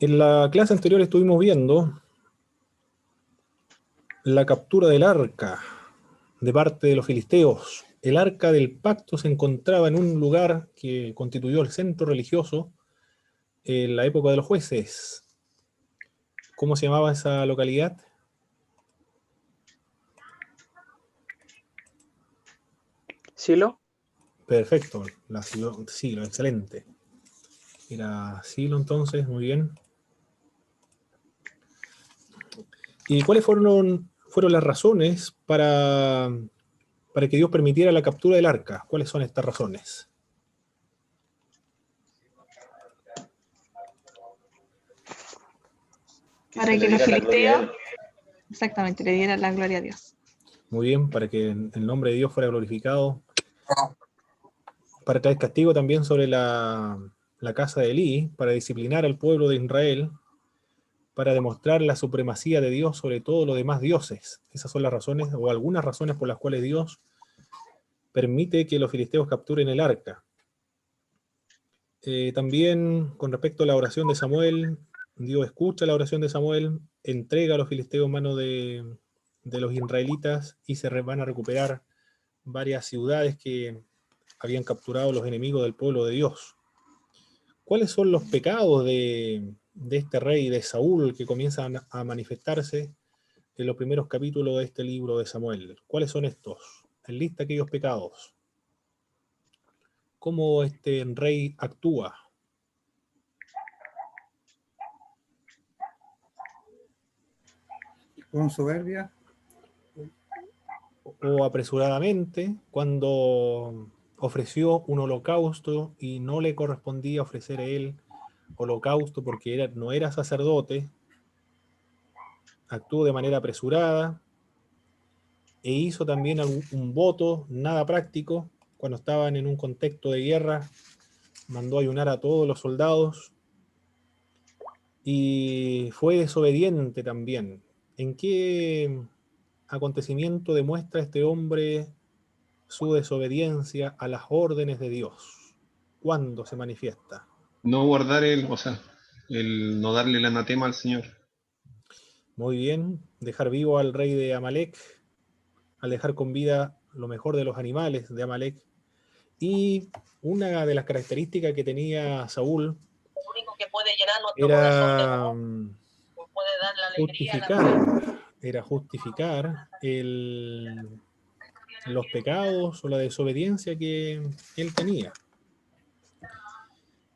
En la clase anterior estuvimos viendo la captura del arca de parte de los filisteos. El arca del pacto se encontraba en un lugar que constituyó el centro religioso en la época de los jueces. ¿Cómo se llamaba esa localidad? ¿Silo? Perfecto, Silo, excelente. Era Silo entonces, muy bien. ¿Y cuáles fueron las razones para que Dios permitiera la captura del arca? ¿Cuáles son estas razones? Para que los filisteos, exactamente, le dieran la gloria a Dios. Muy bien, para que el nombre de Dios fuera glorificado. Para traer castigo también sobre la casa de Elí, para disciplinar al pueblo de Israel, para demostrar la supremacía de Dios sobre todos los demás dioses. Esas son las razones, o algunas razones por las cuales Dios permite que los filisteos capturen el arca. También con respecto a la oración de Samuel, Dios escucha la oración de Samuel, entrega a los filisteos en manos de los israelitas y se van a recuperar varias ciudades que habían capturado los enemigos del pueblo de Dios. ¿Cuáles son los pecados de este rey, de Saúl, que comienzan a manifestarse en los primeros capítulos de este libro de Samuel? ¿Cuáles son estos? Enlista aquellos pecados. ¿Cómo este rey actúa? Con soberbia. O apresuradamente, cuando ofreció un holocausto y no le correspondía ofrecer a él holocausto porque no era sacerdote, actuó de manera apresurada e hizo también un voto nada práctico cuando estaban en un contexto de guerra, mandó ayunar a todos los soldados y fue desobediente también. ¿En qué acontecimiento demuestra este hombre su desobediencia a las órdenes de Dios? ¿Cuándo se manifiesta? No guardar el no darle el anatema al Señor. Muy bien, dejar vivo al rey de Amalek, al dejar con vida lo mejor de los animales de Amalek. Y una de las características que tenía Saúl era justificar los pecados o la desobediencia que él tenía.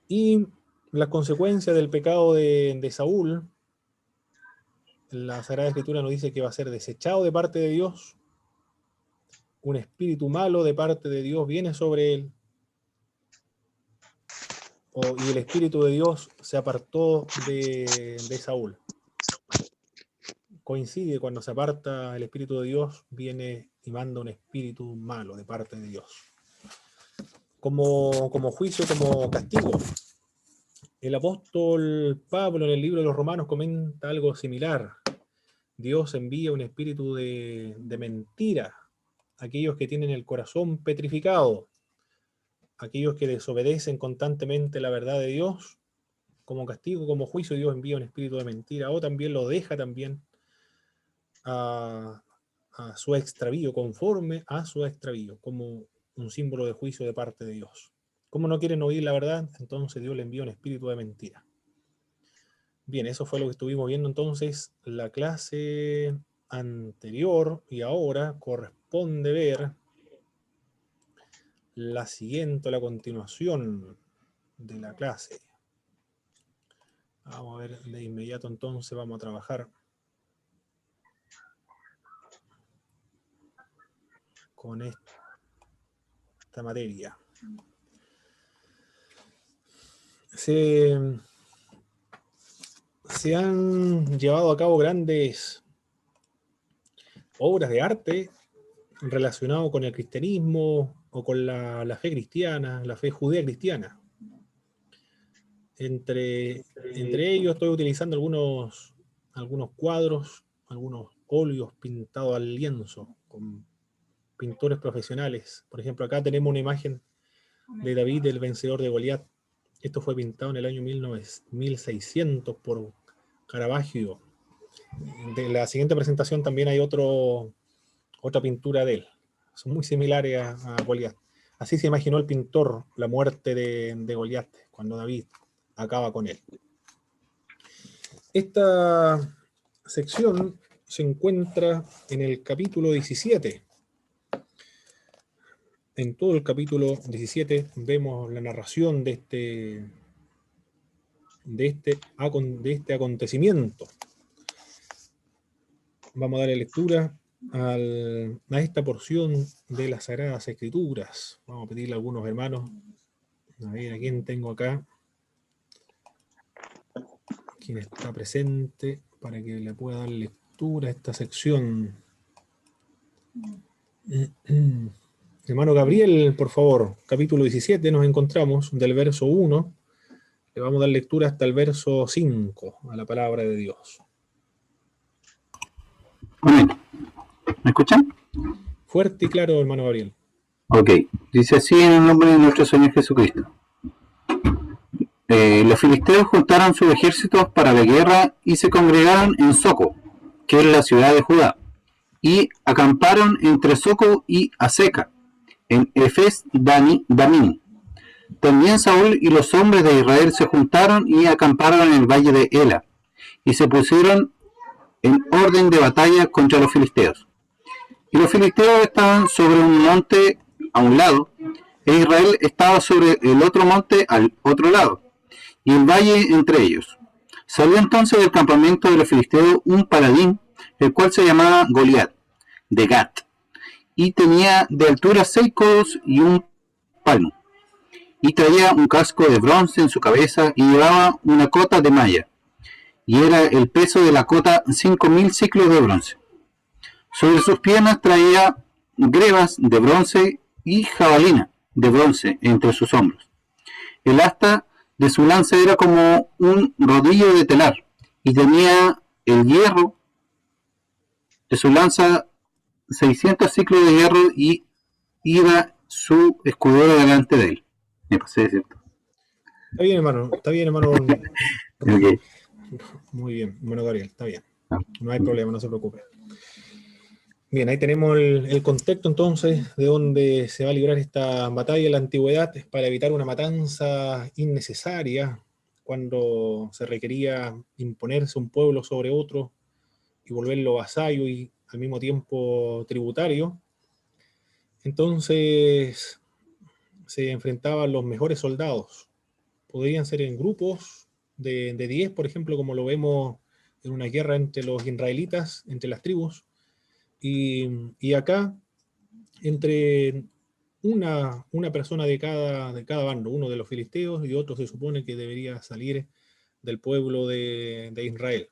Y las consecuencias del pecado de Saúl, la Sagrada Escritura nos dice que va a ser desechado de parte de Dios, un espíritu malo de parte de Dios viene sobre él, y el espíritu de Dios se apartó de Saúl. Coincide cuando se aparta el espíritu de Dios, viene y manda un espíritu malo de parte de Dios. Como juicio, como castigo. El apóstol Pablo en el libro de los Romanos comenta algo similar. Dios envía un espíritu de mentira a aquellos que tienen el corazón petrificado, aquellos que desobedecen constantemente la verdad de Dios. Como castigo, como juicio, Dios envía un espíritu de mentira, o también lo deja también a su extravío, conforme a su extravío, como un símbolo de juicio de parte de Dios. Como no quieren oír la verdad, entonces Dios le envía un espíritu de mentira. Bien, eso fue lo que estuvimos viendo entonces la clase anterior, y ahora corresponde ver la siguiente, la continuación de la clase. Vamos a ver de inmediato entonces, vamos a trabajar con esta materia. Se han llevado a cabo grandes obras de arte relacionadas con el cristianismo o con la fe cristiana, la fe judía cristiana. Entre ellos estoy utilizando algunos cuadros, algunos óleos pintados al lienzo con pintores profesionales. Por ejemplo, acá tenemos una imagen de David, el vencedor de Goliat, Esto fue pintado en el año 1600 por Caravaggio. De la siguiente presentación también hay otra pintura de él. Son muy similares a Goliat. Así se imaginó el pintor la muerte de Goliat, cuando David acaba con él. Esta sección se encuentra en el capítulo 17. En todo el capítulo 17 vemos la narración de este acontecimiento. Vamos a darle lectura a esta porción de las Sagradas Escrituras. Vamos a pedirle a algunos hermanos, a ver a quién tengo acá, quién está presente, para que le pueda dar lectura a esta sección. Hermano Gabriel, por favor, capítulo 17, nos encontramos del verso 1, le vamos a dar lectura hasta el verso 5, a la palabra de Dios. Amén. ¿Me escuchan? Fuerte y claro, hermano Gabriel. Ok, dice así en el nombre de nuestro Señor Jesucristo. Los filisteos juntaron sus ejércitos para la guerra y se congregaron en Soco, que es la ciudad de Judá, y acamparon entre Soco y Aseca, en Efes Damim. También Saúl y los hombres de Israel se juntaron y acamparon en el valle de Ela, y se pusieron en orden de batalla contra los filisteos. Y los filisteos estaban sobre un monte a un lado, e Israel estaba sobre el otro monte al otro lado, y el valle entre ellos. Salió entonces del campamento de los filisteos un paladín, el cual se llamaba Goliat, de Gat, y tenía de altura 6 codos y un palmo, y traía un casco de bronce en su cabeza y llevaba una cota de malla, y era el peso de la cota 5.000 ciclos de bronce. Sobre sus piernas traía grebas de bronce y jabalina de bronce entre sus hombros. El asta de su lanza era como un rodillo de telar, y tenía el hierro de su lanza 600 ciclos de hierro, y iba su escudero delante de él. Me pasé, ¿cierto? Está bien, hermano. Okay. Muy bien, hermano Gabriel, está bien. No hay problema, no se preocupe. Bien, ahí tenemos el contexto entonces de donde se va a librar esta batalla en la antigüedad para evitar una matanza innecesaria cuando se requería imponerse un pueblo sobre otro y volverlo vasallo y al mismo tiempo tributario. Entonces se enfrentaban los mejores soldados. Podrían ser en grupos de 10, por ejemplo, como lo vemos en una guerra entre los israelitas, entre las tribus, y acá entre una persona de cada bando, uno de los filisteos y otro se supone que debería salir del pueblo de Israel.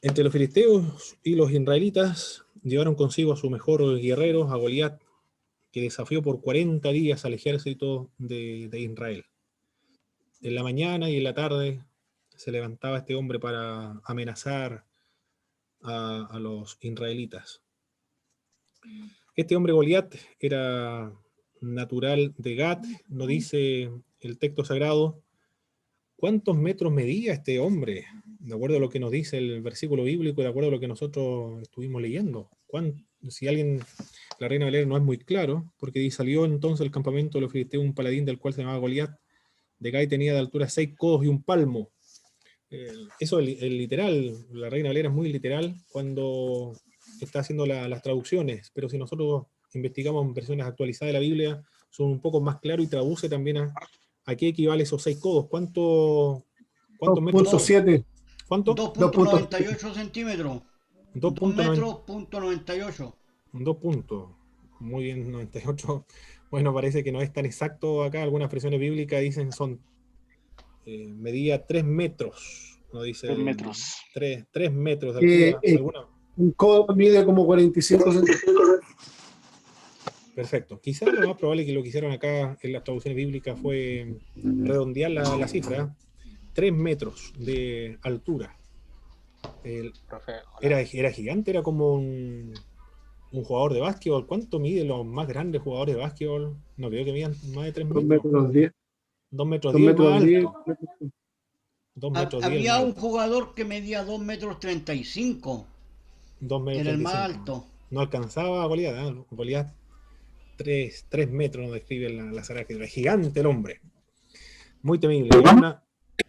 Entre los filisteos y los israelitas llevaron consigo a su mejor guerrero, a Goliat, que desafió por 40 días al ejército de Israel. En la mañana y en la tarde se levantaba este hombre para amenazar a los israelitas. Este hombre Goliat era natural de Gat, no dice el texto sagrado cuántos metros medía este hombre, de acuerdo a lo que nos dice el versículo bíblico, de acuerdo a lo que nosotros estuvimos leyendo. Si alguien, la Reina Valera no es muy claro, porque salió entonces del campamento de los filisteos un paladín del cual se llamaba Goliat, de Gat, tenía de altura 6 codos y un palmo. Eso es literal, la Reina Valera es muy literal cuando está haciendo las traducciones, pero si nosotros investigamos versiones actualizadas de la Biblia, son un poco más claros y traduce también a qué equivale esos 6 codos. ¿Cuántos metros? 2.7. ¿Cuánto? 2.98 centímetros. 2 metros, punto 98. 2 puntos. Muy bien, 98. Bueno, parece que no es tan exacto acá. Algunas versiones bíblicas dicen medía 3 metros. No dice 3 metros. 3 metros de altura. Un codo mide como 45 centímetros. Perfecto. Quizás lo más probable que lo que hicieron acá en las traducciones bíblicas fue redondear la cifra. 3 metros de altura. Era gigante, era como un jugador de básquetbol. ¿Cuánto miden los más grandes jugadores de básquetbol? No creo que midan más de 3 2 metros. metros 10. 2 metros 2 10 más metros 10. alto. 2 metros 10 Había más un alto. jugador que medía 2 metros 35. 2 metros Era el más 35. alto. No alcanzaba a Goliat, ¿eh? Goliat 3 metros, nos describe la Sagrada Escritura. Gigante el hombre. Muy temible. ¿Hermano?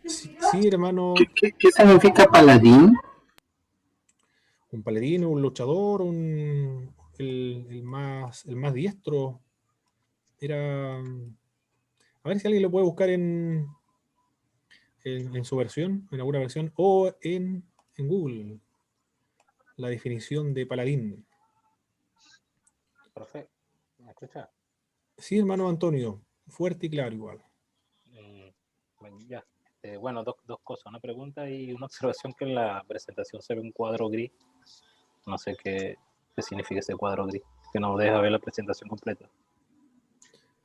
Sí, hermano. ¿Qué significa paladín? Un paladino, un luchador, el más diestro. Era. A ver si alguien lo puede buscar en su versión, en alguna versión, o en Google. La definición de paladín. Profe, ¿me escucha? Sí, hermano Antonio. Fuerte y claro igual. Bueno, ya. Bueno, dos cosas, una pregunta y una observación, que en la presentación se ve un cuadro gris. No sé qué significa ese cuadro gris, que no deja ver la presentación completa.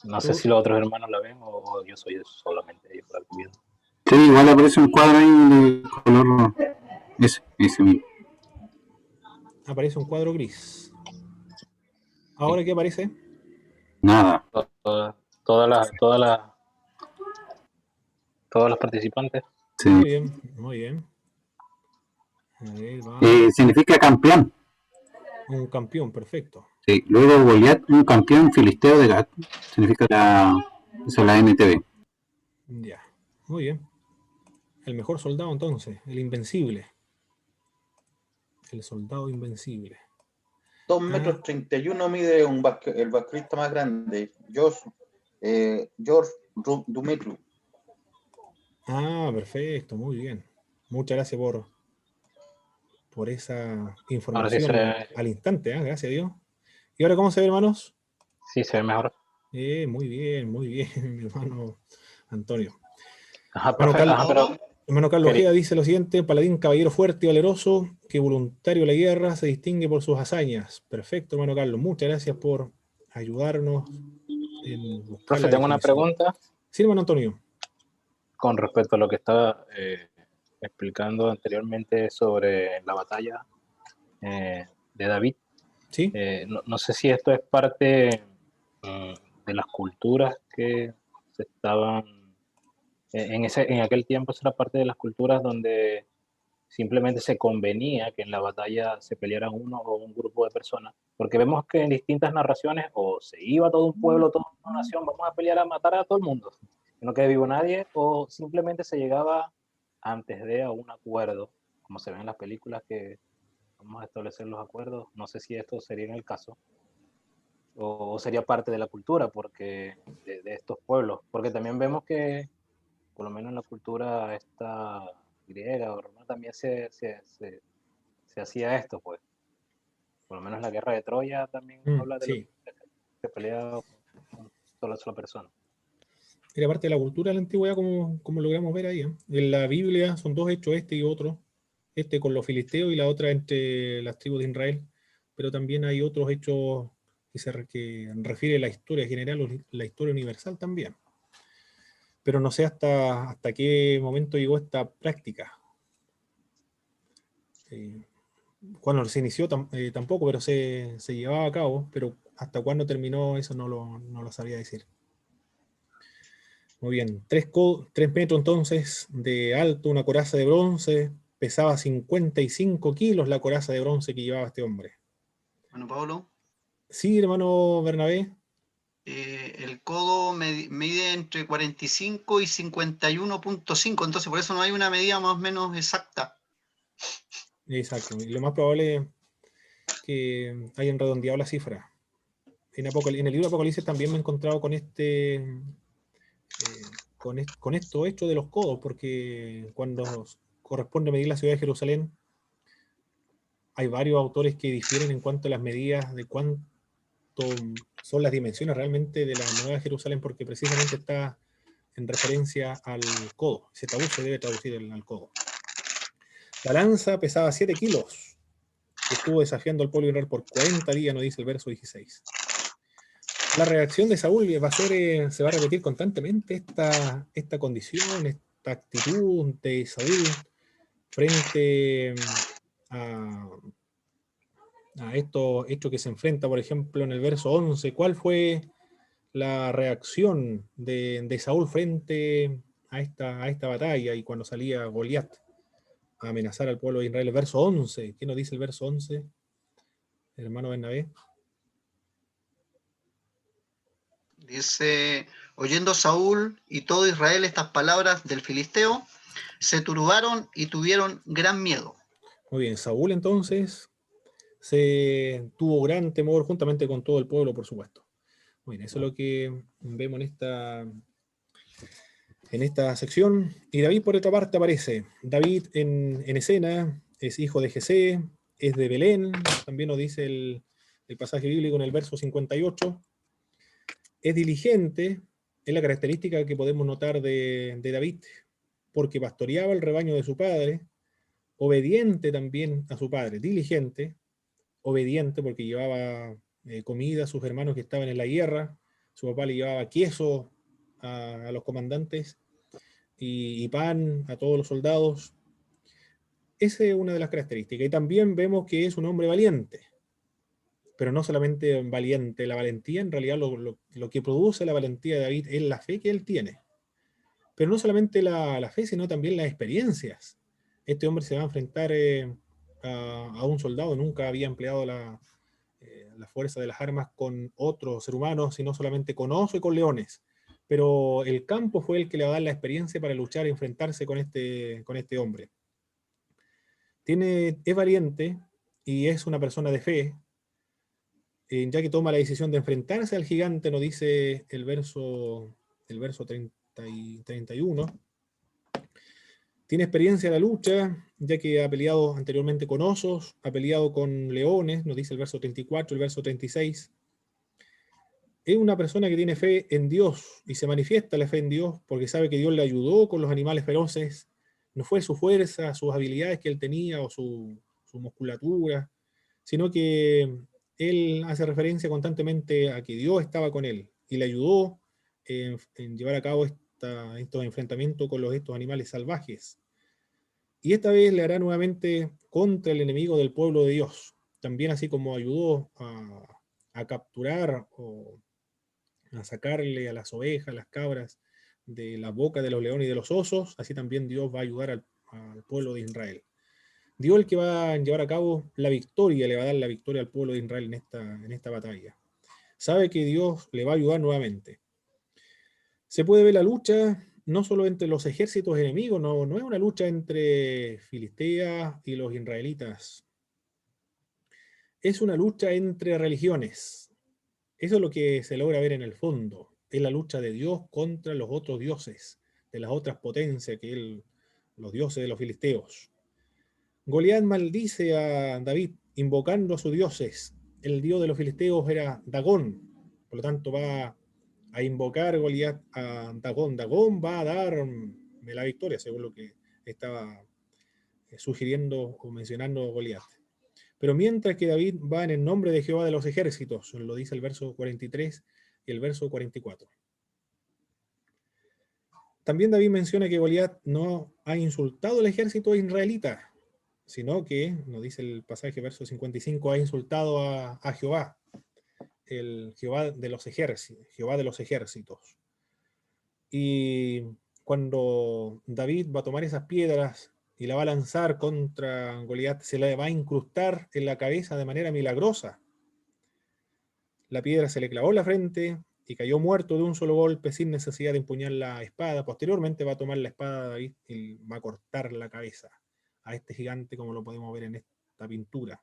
No sé si los otros hermanos la ven o yo soy solamente ellos la viendo. Sí, igual aparece un cuadro ahí de color ese mismo. Aparece un cuadro gris. ¿Ahora qué aparece? Nada. Todas las participantes. Sí. Muy bien, muy bien. A ver, Significa campeón. un campeón, perfecto. Sí. Luego Goliat, un campeón filisteo de Gat. Significa la NTV. Ya, muy bien. El mejor soldado entonces, el invencible. El soldado invencible. 2 metros 31 mide el basquetbolista más grande, George Dumetru. Ah, perfecto, muy bien. Muchas gracias por esa información al instante, ¿eh? Gracias a Dios. ¿Y ahora cómo se ve, hermanos? Sí, se ve mejor. Muy bien, mi hermano Antonio. Ajá, Hermano Carlos Ojeda dice lo siguiente: paladín, caballero fuerte y valeroso, que voluntario a la guerra, se distingue por sus hazañas. Perfecto, hermano Carlos. Muchas gracias por ayudarnos en buscar. Profe, tengo una pregunta. Sí, hermano Antonio. Con respecto a lo que estaba explicando anteriormente sobre la batalla de David. ¿Sí? No sé si esto es parte de las culturas que se estaban... en aquel tiempo era parte de las culturas donde simplemente se convenía que en la batalla se pelearan uno o un grupo de personas, porque vemos que en distintas narraciones o se iba todo un pueblo, toda una nación, vamos a pelear a matar a todo el mundo, que no quede vivo nadie, o simplemente se llegaba antes de a un acuerdo, como se ve en las películas que vamos a establecer los acuerdos. No sé si esto sería en el caso, o sería parte de la cultura porque de estos pueblos, porque también vemos que por lo menos en la cultura esta griega o romana también se hacía esto, pues. Por lo menos la guerra de Troya también habla de sí. lo que pelea una sola persona. Era parte de la cultura de la antigüedad, como logramos ver ahí, ¿eh? En la Biblia son dos hechos, este y otro. Este con los filisteos y la otra entre las tribus de Israel. Pero también hay otros hechos que refiere la historia general, la historia universal también. Pero no sé hasta qué momento llegó esta práctica. Cuando se inició tampoco, pero se llevaba a cabo, pero hasta cuándo terminó eso no lo sabría decir. Muy bien, 3 metros entonces de alto, una coraza de bronce, pesaba 55 kilos la coraza de bronce que llevaba este hombre. Bueno, Pablo. Sí, hermano Bernabé. El codo mide entre 45 y 51.5, entonces por eso no hay una medida más o menos exacta. Exacto, y lo más probable es que hayan redondeado la cifra. En el libro de Apocalipsis también me he encontrado con con esto hecho de los codos, porque cuando corresponde medir la ciudad de Jerusalén, hay varios autores que difieren en cuanto a las medidas de cuánto son las dimensiones realmente de la Nueva Jerusalén, porque precisamente está en referencia al codo. Se debe traducir al codo. La lanza pesaba 7 kilos. Estuvo desafiando al pueblo de Israel por 40 días, nos dice el verso 16. La reacción de Saúl se va a repetir constantemente esta condición, esta actitud de Saúl frente a esto que se enfrenta, por ejemplo, en el verso 11, ¿cuál fue la reacción de Saúl frente a esta batalla y cuando salía Goliat a amenazar al pueblo de Israel? El verso 11, ¿qué nos dice el verso 11? Hermano Bernabé. Dice, oyendo Saúl y todo Israel estas palabras del filisteo, se turbaron y tuvieron gran miedo. Muy bien, Saúl entonces tuvo gran temor juntamente con todo el pueblo, por supuesto. Muy bien, eso es lo que vemos en esta sección. Y David, por otra parte, aparece. David en escena, es hijo de Jesé, es de Belén, también nos dice el pasaje bíblico en el verso 58. Es diligente, es la característica que podemos notar de David, porque pastoreaba el rebaño de su padre, obediente también a su padre, diligente, obediente porque llevaba comida a sus hermanos que estaban en la guerra, su papá le llevaba queso a los comandantes y pan a todos los soldados. Esa es una de las características. Y también vemos que es un hombre valiente, pero no solamente valiente, la valentía, en realidad lo que produce la valentía de David es la fe que él tiene. Pero no solamente la fe, sino también las experiencias. Este hombre se va a enfrentar a un soldado, nunca había empleado la fuerza de las armas con otro ser humano, sino solamente con oso y con leones. Pero el campo fue el que le va a dar la experiencia para luchar y enfrentarse con este hombre. Es valiente y es una persona de fe, ya que toma la decisión de enfrentarse al gigante, nos dice el verso 30 y 31. Tiene experiencia en la lucha, ya que ha peleado anteriormente con osos, ha peleado con leones, nos dice el verso 34, el verso 36. Es una persona que tiene fe en Dios y se manifiesta la fe en Dios porque sabe que Dios le ayudó con los animales feroces. No fue su fuerza, sus habilidades que él tenía o su musculatura, sino que él hace referencia constantemente a que Dios estaba con él y le ayudó en llevar a cabo estos enfrentamientos con estos animales salvajes. Y esta vez le hará nuevamente contra el enemigo del pueblo de Dios. También así como ayudó a capturar o a sacarle a las ovejas, las cabras, de la boca de los leones y de los osos, así también Dios va a ayudar al pueblo de Israel. Dios el que va a llevar a cabo la victoria, le va a dar la victoria al pueblo de Israel en esta batalla. Sabe que Dios le va a ayudar nuevamente. Se puede ver la lucha no solo entre los ejércitos enemigos, no es una lucha entre Filistea y los israelitas. Es una lucha entre religiones. Eso es lo que se logra ver en el fondo. Es la lucha de Dios contra los otros dioses, de las otras potencias que los dioses de los filisteos. Goliat maldice a David invocando a sus dioses. El dios de los filisteos era Dagón, por lo tanto va a invocar Goliat a Dagón. Dagón va a darme la victoria, según lo que estaba sugiriendo o mencionando Goliat. Pero mientras que David va en el nombre de Jehová de los ejércitos, lo dice el verso 43 y el verso 44. También David menciona que Goliat no ha insultado al ejército israelita, sino que, nos dice el pasaje verso 55, ha insultado a Jehová, el Jehová de los ejércitos. Y cuando David va a tomar esas piedras y la va a lanzar contra Goliat, se la va a incrustar en la cabeza de manera milagrosa. La piedra se le clavó en la frente y cayó muerto de un solo golpe sin necesidad de empuñar la espada. Posteriormente va a tomar la espada de David y va a cortar la cabeza a este gigante, como lo podemos ver en esta pintura.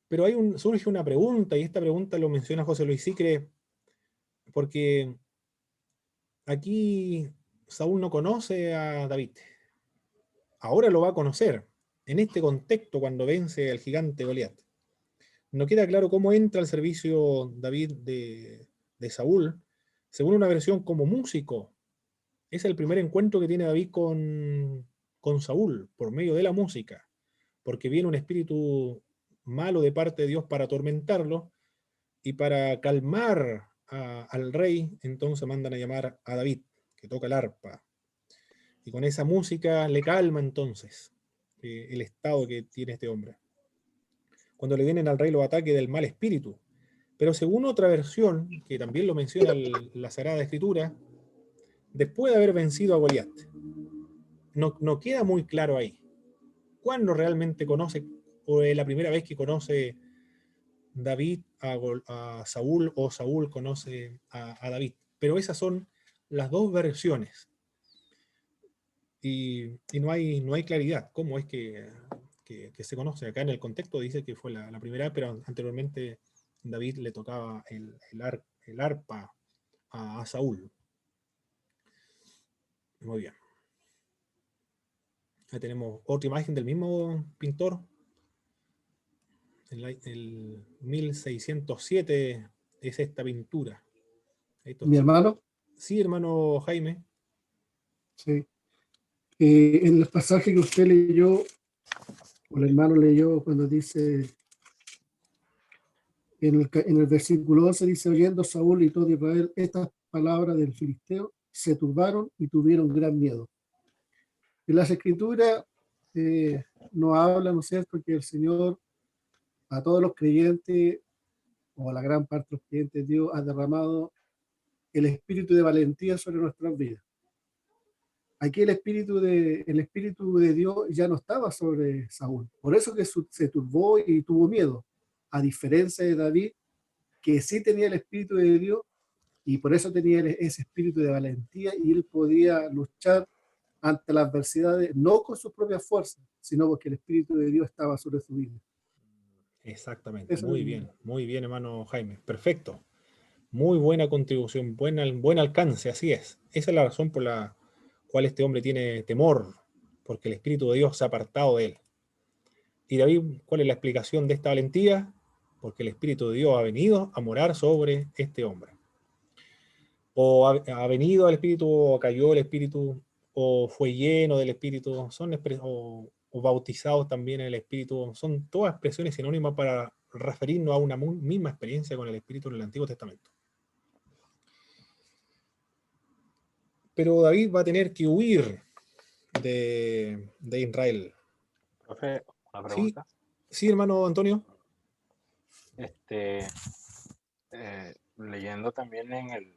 Pero surge una pregunta, y esta pregunta lo menciona José Luis Sicre, porque aquí Saúl no conoce a David. Ahora lo va a conocer, en este contexto, cuando vence al gigante Goliat. No queda claro cómo entra al servicio David de Saúl, según una versión como músico. Es el primer encuentro que tiene David con Saúl, por medio de la música, porque viene un espíritu malo de parte de Dios para atormentarlo, y para calmar al rey, entonces mandan a llamar a David, que toca el arpa, y con esa música le calma entonces el estado que tiene este hombre. cuando le vienen al rey los ataques del mal espíritu. Pero según otra versión, que también lo menciona la Sagrada Escritura, después de haber vencido a Goliat, no queda muy claro ahí. ¿Cuándo realmente conoce, o es la primera vez que conoce David a Saúl, o Saúl conoce a David? Pero esas son las dos versiones. Y no hay claridad. ¿Cómo es que se conoce? Acá en el contexto dice que fue la primera, pero anteriormente David le tocaba el arpa a Saúl. Muy bien. Ahí tenemos otra imagen del mismo pintor. El 1607 es esta pintura. Mi hermano. Sí, hermano Jaime. Sí. En el pasaje que usted leyó, o el hermano leyó, cuando dice, en el versículo 11 dice, oyendo Saúl y todo Israel estas palabras del filisteo, se turbaron y tuvieron gran miedo. En las escrituras nos habla, ¿no es cierto?, que el Señor a todos los creyentes, o a la gran parte de los creyentes, Dios ha derramado el espíritu de valentía sobre nuestras vidas. Aquí el espíritu de Dios ya no estaba sobre Saúl. Por eso que se turbó y tuvo miedo, a diferencia de David, que sí tenía el espíritu de Dios, y por eso tenía ese espíritu de valentía, y él podía luchar ante las adversidades, no con sus propias fuerzas, sino porque el espíritu de Dios estaba sobre su vida. Exactamente, eso muy bien, hermano Jaime, perfecto. Muy buena contribución, buen alcance, así es. Esa es la razón por la cual este hombre tiene temor, porque el Espíritu de Dios se ha apartado de él. Y David, ¿cuál es la explicación de esta valentía? Porque el Espíritu de Dios ha venido a morar sobre este hombre. O ha venido el Espíritu, o cayó el Espíritu, o fue lleno del Espíritu, o bautizados también en el Espíritu, son todas expresiones sinónimas para referirnos a una misma experiencia con el Espíritu en el Antiguo Testamento. Pero David va a tener que huir de Israel. Profe, una pregunta. Sí, hermano Antonio. Leyendo también en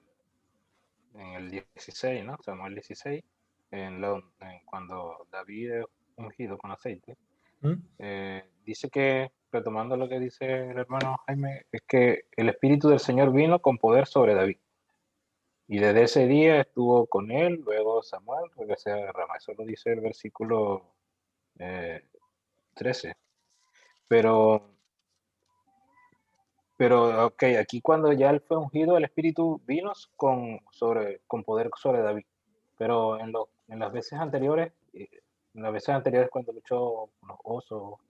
el 16, ¿no? Samuel 16, cuando David es ungido con aceite, dice que, retomando lo que dice el hermano Jaime, es que el Espíritu del Señor vino con poder sobre David. Y desde ese día estuvo con él, luego Samuel regresó a Rama. Eso lo dice el versículo 13. Pero, ok, aquí cuando ya él fue ungido, el Espíritu vino con poder sobre David. Pero en las veces anteriores cuando luchó con los osos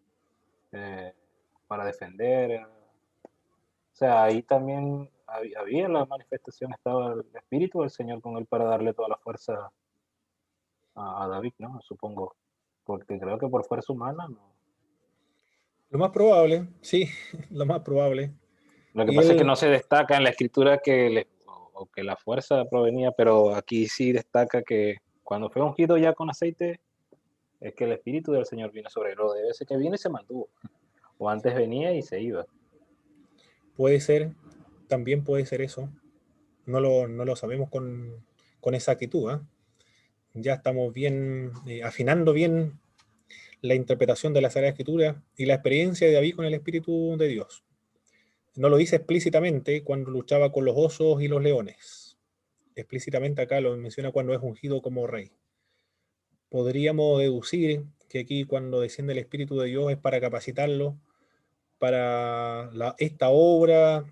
para defender, o sea, ahí también había la manifestación, estaba el Espíritu del Señor con él para darle toda la fuerza a David, ¿no? Supongo, porque creo que por fuerza humana no. Lo más probable, sí, lo más probable. Lo que pasa es que no se destaca en la escritura que la fuerza provenía, pero aquí sí destaca que cuando fue ungido ya con aceite, es que el Espíritu del Señor vino sobre él. Lo debe ser que viene y se mantuvo. O antes venía y se iba. Puede ser, también puede ser eso. No lo sabemos con exactitud, ¿eh? Ya estamos bien, afinando bien la interpretación de la Sagrada Escritura y la experiencia de David con el Espíritu de Dios. No lo dice explícitamente cuando luchaba con los osos y los leones. Explícitamente acá lo menciona cuando es ungido como rey. Podríamos deducir que aquí cuando desciende el Espíritu de Dios es para capacitarlo para esta obra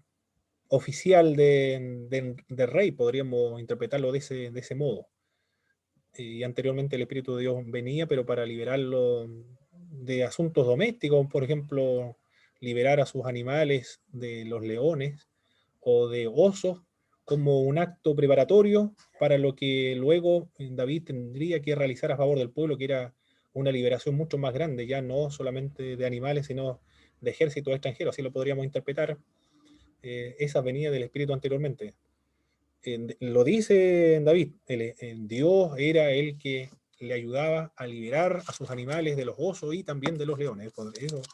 oficial de rey, podríamos interpretarlo de ese modo. Y anteriormente el Espíritu de Dios venía, pero para liberarlo de asuntos domésticos, por ejemplo, liberar a sus animales de los leones o de osos, como un acto preparatorio para lo que luego David tendría que realizar a favor del pueblo, que era una liberación mucho más grande, ya no solamente de animales, sino de ejércitos extranjeros, así lo podríamos interpretar, esa venida del Espíritu anteriormente. Lo dice David, Dios era el que le ayudaba a liberar a sus animales de los osos y también de los leones.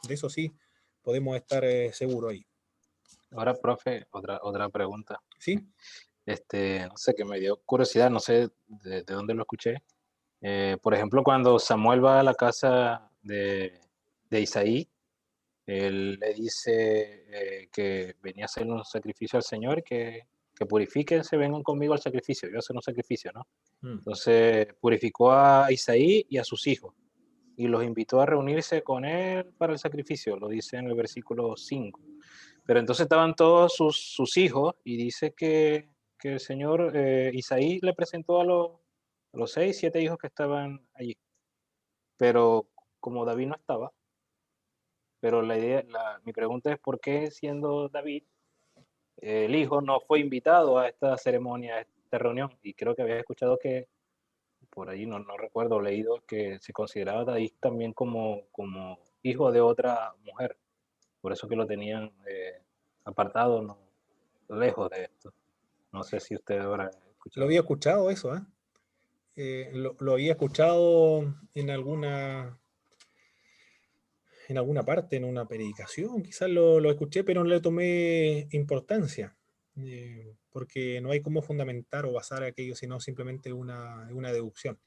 De eso sí podemos estar seguros ahí. Ahora, profe, otra pregunta. ¿Sí? No sé, que me dio curiosidad, no sé de dónde lo escuché. Por ejemplo, cuando Samuel va a la casa de Isaí, él le dice que venía a hacer un sacrificio al Señor, que purifíquense, vengan conmigo al sacrificio. Yo voy a hacer un sacrificio, ¿no? Entonces purificó a Isaí y a sus hijos y los invitó a reunirse con él para el sacrificio, lo dice en el versículo 5. Pero entonces estaban todos sus hijos y dice que el Señor Isaí le presentó a los 6, 7 hijos que estaban allí. Pero como David no estaba, pero mi pregunta es por qué, siendo David, el hijo no fue invitado a esta ceremonia, a esta reunión. Y creo que había escuchado que por ahí, no recuerdo, leído que se consideraba a David también como hijo de otra mujer. Por eso que lo tenían apartado, no, lejos de esto. No sé si usted habrá escuchado. Lo había escuchado eso, ¿eh? Lo había escuchado en alguna parte, en una predicación, quizás lo escuché, pero no le tomé importancia, porque no hay cómo fundamentar o basar aquello, sino simplemente una deducción.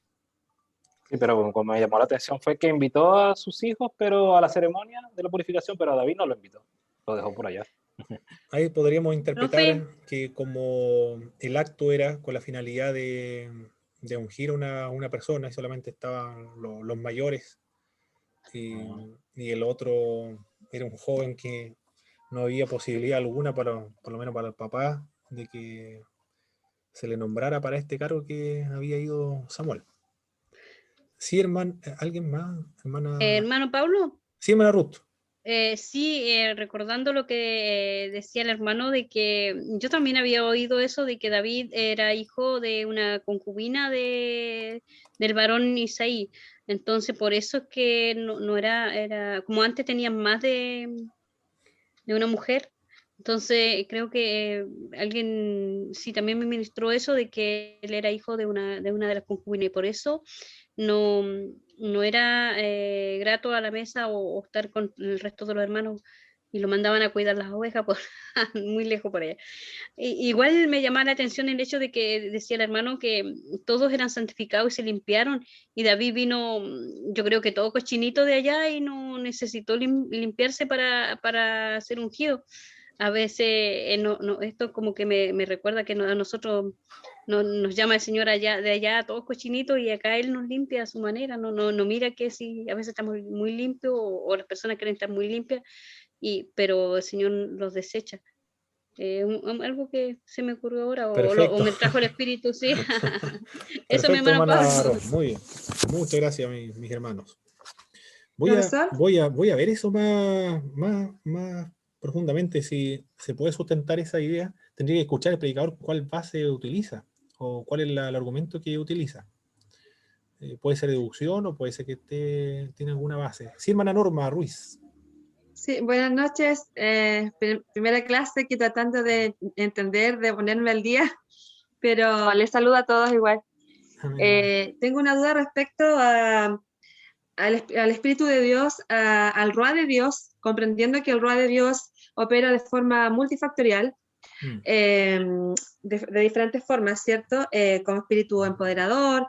Sí, pero como me llamó la atención fue que invitó a sus hijos, pero a la ceremonia de la purificación, pero a David no lo invitó, lo dejó por allá. Ahí podríamos interpretar Profe. que como el acto era con la finalidad de ungir a una persona y solamente estaban los mayores, y el otro era un joven que no había posibilidad alguna, por lo menos para el papá, de que se le nombrara para este cargo que había ido Samuel. Sí, ¿alguien más? Hermano Pablo. Sí, hermana Ruth. Sí, recordando lo que decía el hermano, de que yo también había oído eso, de que David era hijo de una concubina del varón Isaí. Entonces, por eso es que no era, como antes tenían más de una mujer. Entonces, creo que alguien sí también me ministró eso, de que él era hijo de una de las concubinas, y por eso no era grato a la mesa o estar con el resto de los hermanos, y lo mandaban a cuidar las ovejas muy lejos por allá. Igual me llamaba la atención el hecho de que decía el hermano que todos eran santificados y se limpiaron, y David vino, yo creo que todo cochinito de allá, y no necesitó limpiarse para ser ungido. A veces esto como que me recuerda que a nosotros nos llama el Señor de allá todos cochinitos, y acá Él nos limpia a su manera, no mira que si a veces estamos muy limpios o las personas quieren estar muy limpias, pero el Señor los desecha. Algo que se me ocurrió ahora, o me trajo el Espíritu, sí. Eso, mi hermano Pablo. Muy bien, muchas gracias, mis hermanos. Voy a ver eso más profundamente, si se puede sustentar esa idea. Tendría que escuchar el predicador cuál base utiliza o cuál es el argumento que utiliza. Puede ser deducción o puede ser que tiene alguna base. Sí, hermana Norma Ruiz. Sí, buenas noches. Primera clase, aquí tratando de entender, de ponerme al día, pero les saludo a todos igual. Tengo una duda respecto al Espíritu de Dios, al Ruá de Dios, comprendiendo que el Ruá de Dios opera de forma multifactorial, de diferentes formas, ¿cierto? Como espíritu empoderador,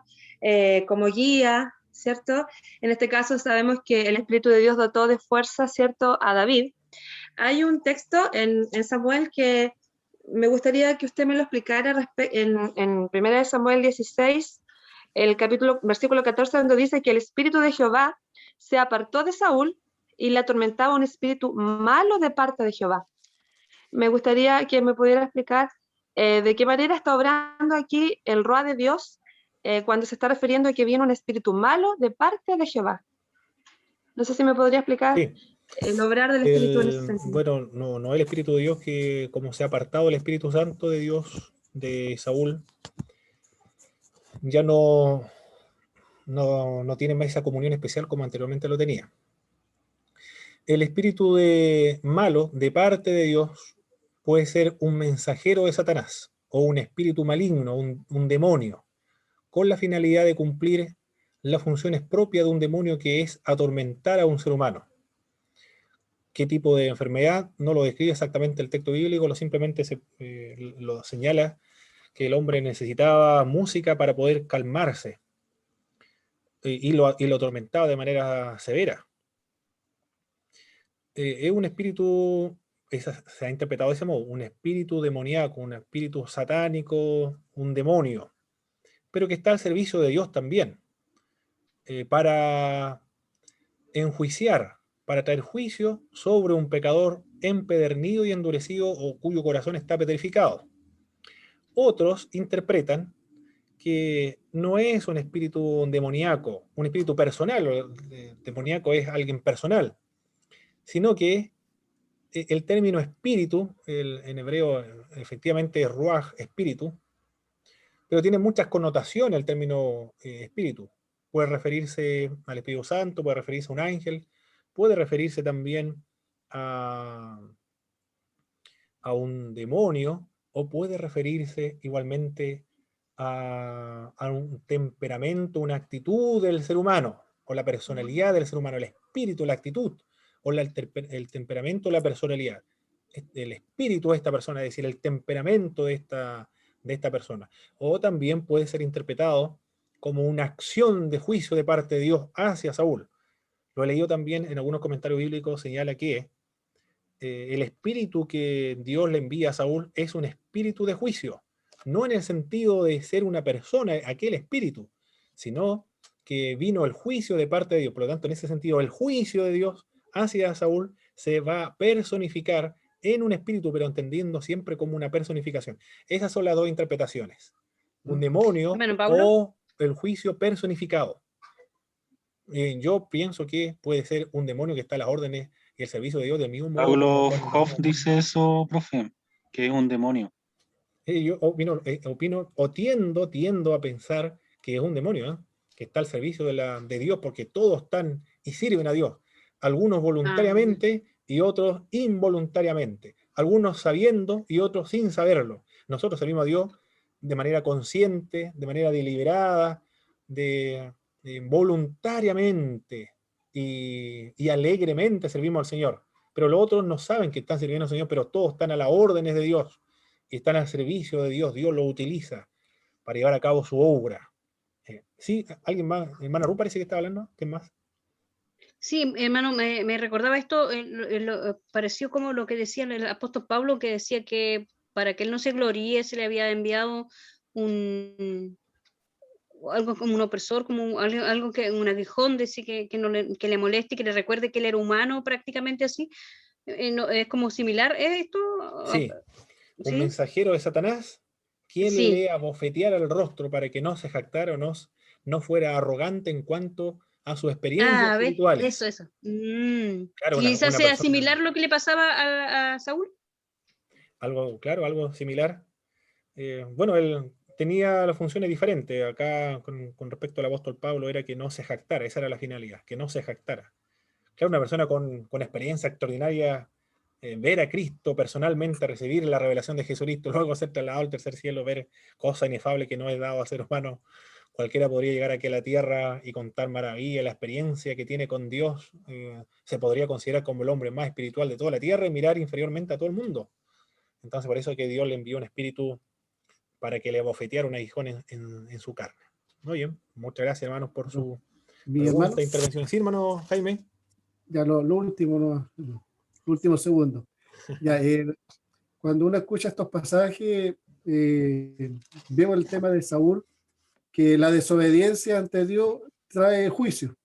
como guía, ¿cierto? En este caso sabemos que el Espíritu de Dios dotó de fuerza, ¿cierto?, a David. Hay un texto en Samuel que me gustaría que usted me lo explicara en 1 Samuel 16, versículo 14, donde dice que el Espíritu de Jehová se apartó de Saúl y le atormentaba un espíritu malo de parte de Jehová. Me gustaría que me pudiera explicar de qué manera está obrando aquí el Ruá de Dios cuando se está refiriendo a que viene un espíritu malo de parte de Jehová. No sé si me podría explicar el obrar del espíritu en ese sentido. Bueno, no el Espíritu de Dios, que como se ha apartado el Espíritu Santo de Dios de Saúl, ya no tiene más esa comunión especial como anteriormente lo tenía. El espíritu malo de parte de Dios puede ser un mensajero de Satanás o un espíritu maligno, un demonio, con la finalidad de cumplir las funciones propias de un demonio, que es atormentar a un ser humano. qué tipo de enfermedad, no lo describe exactamente el texto bíblico, simplemente lo señala que el hombre necesitaba música para poder calmarse, y lo atormentaba de manera severa. Es un espíritu, se ha interpretado de ese modo, un espíritu demoníaco, un espíritu satánico, un demonio, pero que está al servicio de Dios también, para enjuiciar, para traer juicio sobre un pecador empedernido y endurecido o cuyo corazón está petrificado. Otros interpretan que no es un espíritu demoníaco, un espíritu personal, demoníaco es alguien personal, sino que el término espíritu, en hebreo efectivamente es ruaj, espíritu, pero tiene muchas connotaciones el término espíritu. Puede referirse al Espíritu Santo, puede referirse a un ángel, puede referirse también a un demonio, o puede referirse igualmente a un temperamento, una actitud del ser humano, o la personalidad del ser humano, el espíritu, la actitud, o el temperamento, la personalidad. El espíritu de esta persona, es decir, el temperamento de esta persona. O también puede ser interpretado como una acción de juicio de parte de Dios hacia Saúl. Lo he leído también en algunos comentarios bíblicos, señala que el espíritu que Dios le envía a Saúl es un espíritu de juicio, no en el sentido de ser una persona, aquel espíritu, sino que vino el juicio de parte de Dios. Por lo tanto, en ese sentido, el juicio de Dios hacia Saúl se va a personificar en un espíritu, pero entendiendo siempre como una personificación. Esas son las dos interpretaciones. Un demonio o el juicio personificado. Yo pienso que puede ser un demonio que está a las órdenes y el servicio de Dios del mismo modo. Paulo Hoff dice eso, profe, que es un demonio. Yo opino o tiendo a pensar que es un demonio, que está al servicio de Dios, porque todos están y sirven a Dios. Algunos voluntariamente y otros involuntariamente. Algunos sabiendo y otros sin saberlo. Nosotros servimos a Dios de manera consciente, de manera deliberada, voluntariamente y alegremente servimos al Señor. Pero los otros no saben que están sirviendo al Señor, pero todos están a las órdenes de Dios y están al servicio de Dios. Dios lo utiliza para llevar a cabo su obra. ¿Sí? ¿Alguien más? Hermana Ru parece que está hablando. ¿Qué más? Sí, hermano, me recordaba esto, pareció como lo que decía el apóstol Pablo, que decía que para que él no se gloríe se le había enviado algo como un opresor, como algo que un aguijón, decir que le moleste y que le recuerde que él era humano, prácticamente así. ¿Es como similar esto? Sí, un mensajero de Satanás, quien le abofeteara el rostro para que no se jactara o no fuera arrogante en cuanto a sus experiencias espirituales. Eso. Claro, quizás sea similar lo que le pasaba a Saúl. Algo similar. Bueno, él tenía las funciones diferentes. Acá, con respecto al apóstol Pablo, era que no se jactara. Esa era la finalidad, que no se jactara. Claro, una persona con experiencia extraordinaria, ver a Cristo personalmente, recibir la revelación de Jesucristo, luego ser trasladado al tercer cielo, ver cosas inefables que no es dado a ser humano. Cualquiera podría llegar aquí a la tierra y contar maravilla, la experiencia que tiene con Dios. Se podría considerar como el hombre más espiritual de toda la tierra y mirar inferiormente a todo el mundo. Entonces, por eso es que Dios le envió un espíritu para que le abofeteara un aguijón en su carne. Muy bien, muchas gracias, hermanos, por su pregunta, intervención. Sí, hermano Jaime. Ya lo último segundo. Ya, cuando uno escucha estos pasajes, vemos el tema de Saúl, que la desobediencia ante Dios trae juicio,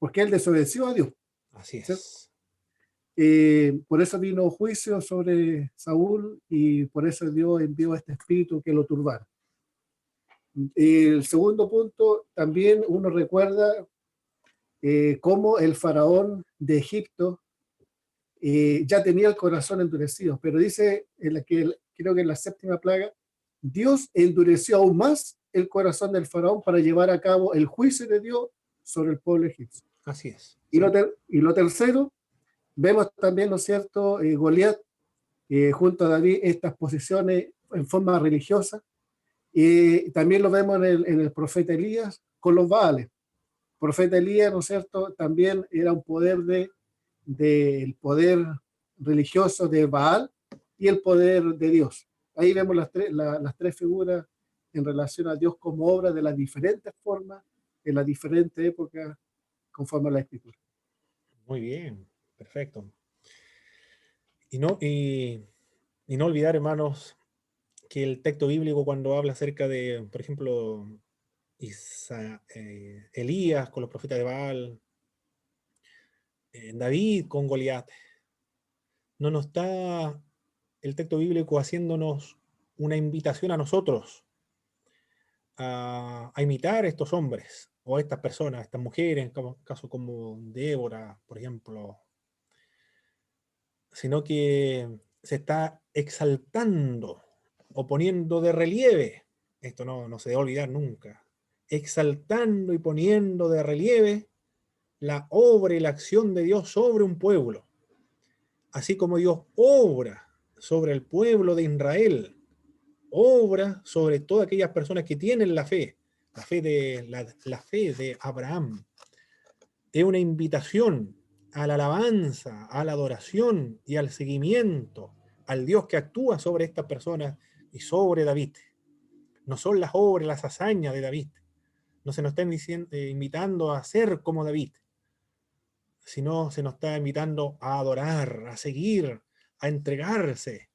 porque él desobedeció a Dios. Así es. Por eso vino juicio sobre Saúl y por eso Dios envió este espíritu que lo turbara. El segundo punto, también uno recuerda cómo el faraón de Egipto ya tenía el corazón endurecido, pero dice, creo que en la séptima plaga, Dios endureció aún más el corazón del faraón para llevar a cabo el juicio de Dios sobre el pueblo egipcio. Así es. Y lo tercero, vemos también, ¿no es cierto?, Goliat junto a David, estas posiciones en forma religiosa. También lo vemos en el profeta Elías con los Baales. El profeta Elías, ¿no es cierto?, también era un poder de del poder religioso de Baal y el poder de Dios. Ahí vemos las tres figuras en relación a Dios como obra de las diferentes formas, en las diferentes épocas, conforme a la Escritura. Muy bien, perfecto. Y no olvidar, hermanos, que el texto bíblico cuando habla acerca de, por ejemplo, Elías con los profetas de Baal, David con Goliat, no nos está el texto bíblico haciéndonos una invitación a nosotros a imitar a estos hombres o a estas personas, a estas mujeres, en caso como Débora, por ejemplo, sino que se está exaltando o poniendo de relieve, esto no se debe olvidar nunca, exaltando y poniendo de relieve la obra y la acción de Dios sobre un pueblo, así como Dios obra sobre el pueblo de Israel, obra sobre todas aquellas personas que tienen la fe de Abraham. Es una invitación a la alabanza, a la adoración y al seguimiento al Dios que actúa sobre estas personas y sobre David. No son las obras, las hazañas de David. No se nos está invitando a ser como David, sino se nos está invitando a adorar, a seguir, a entregarse,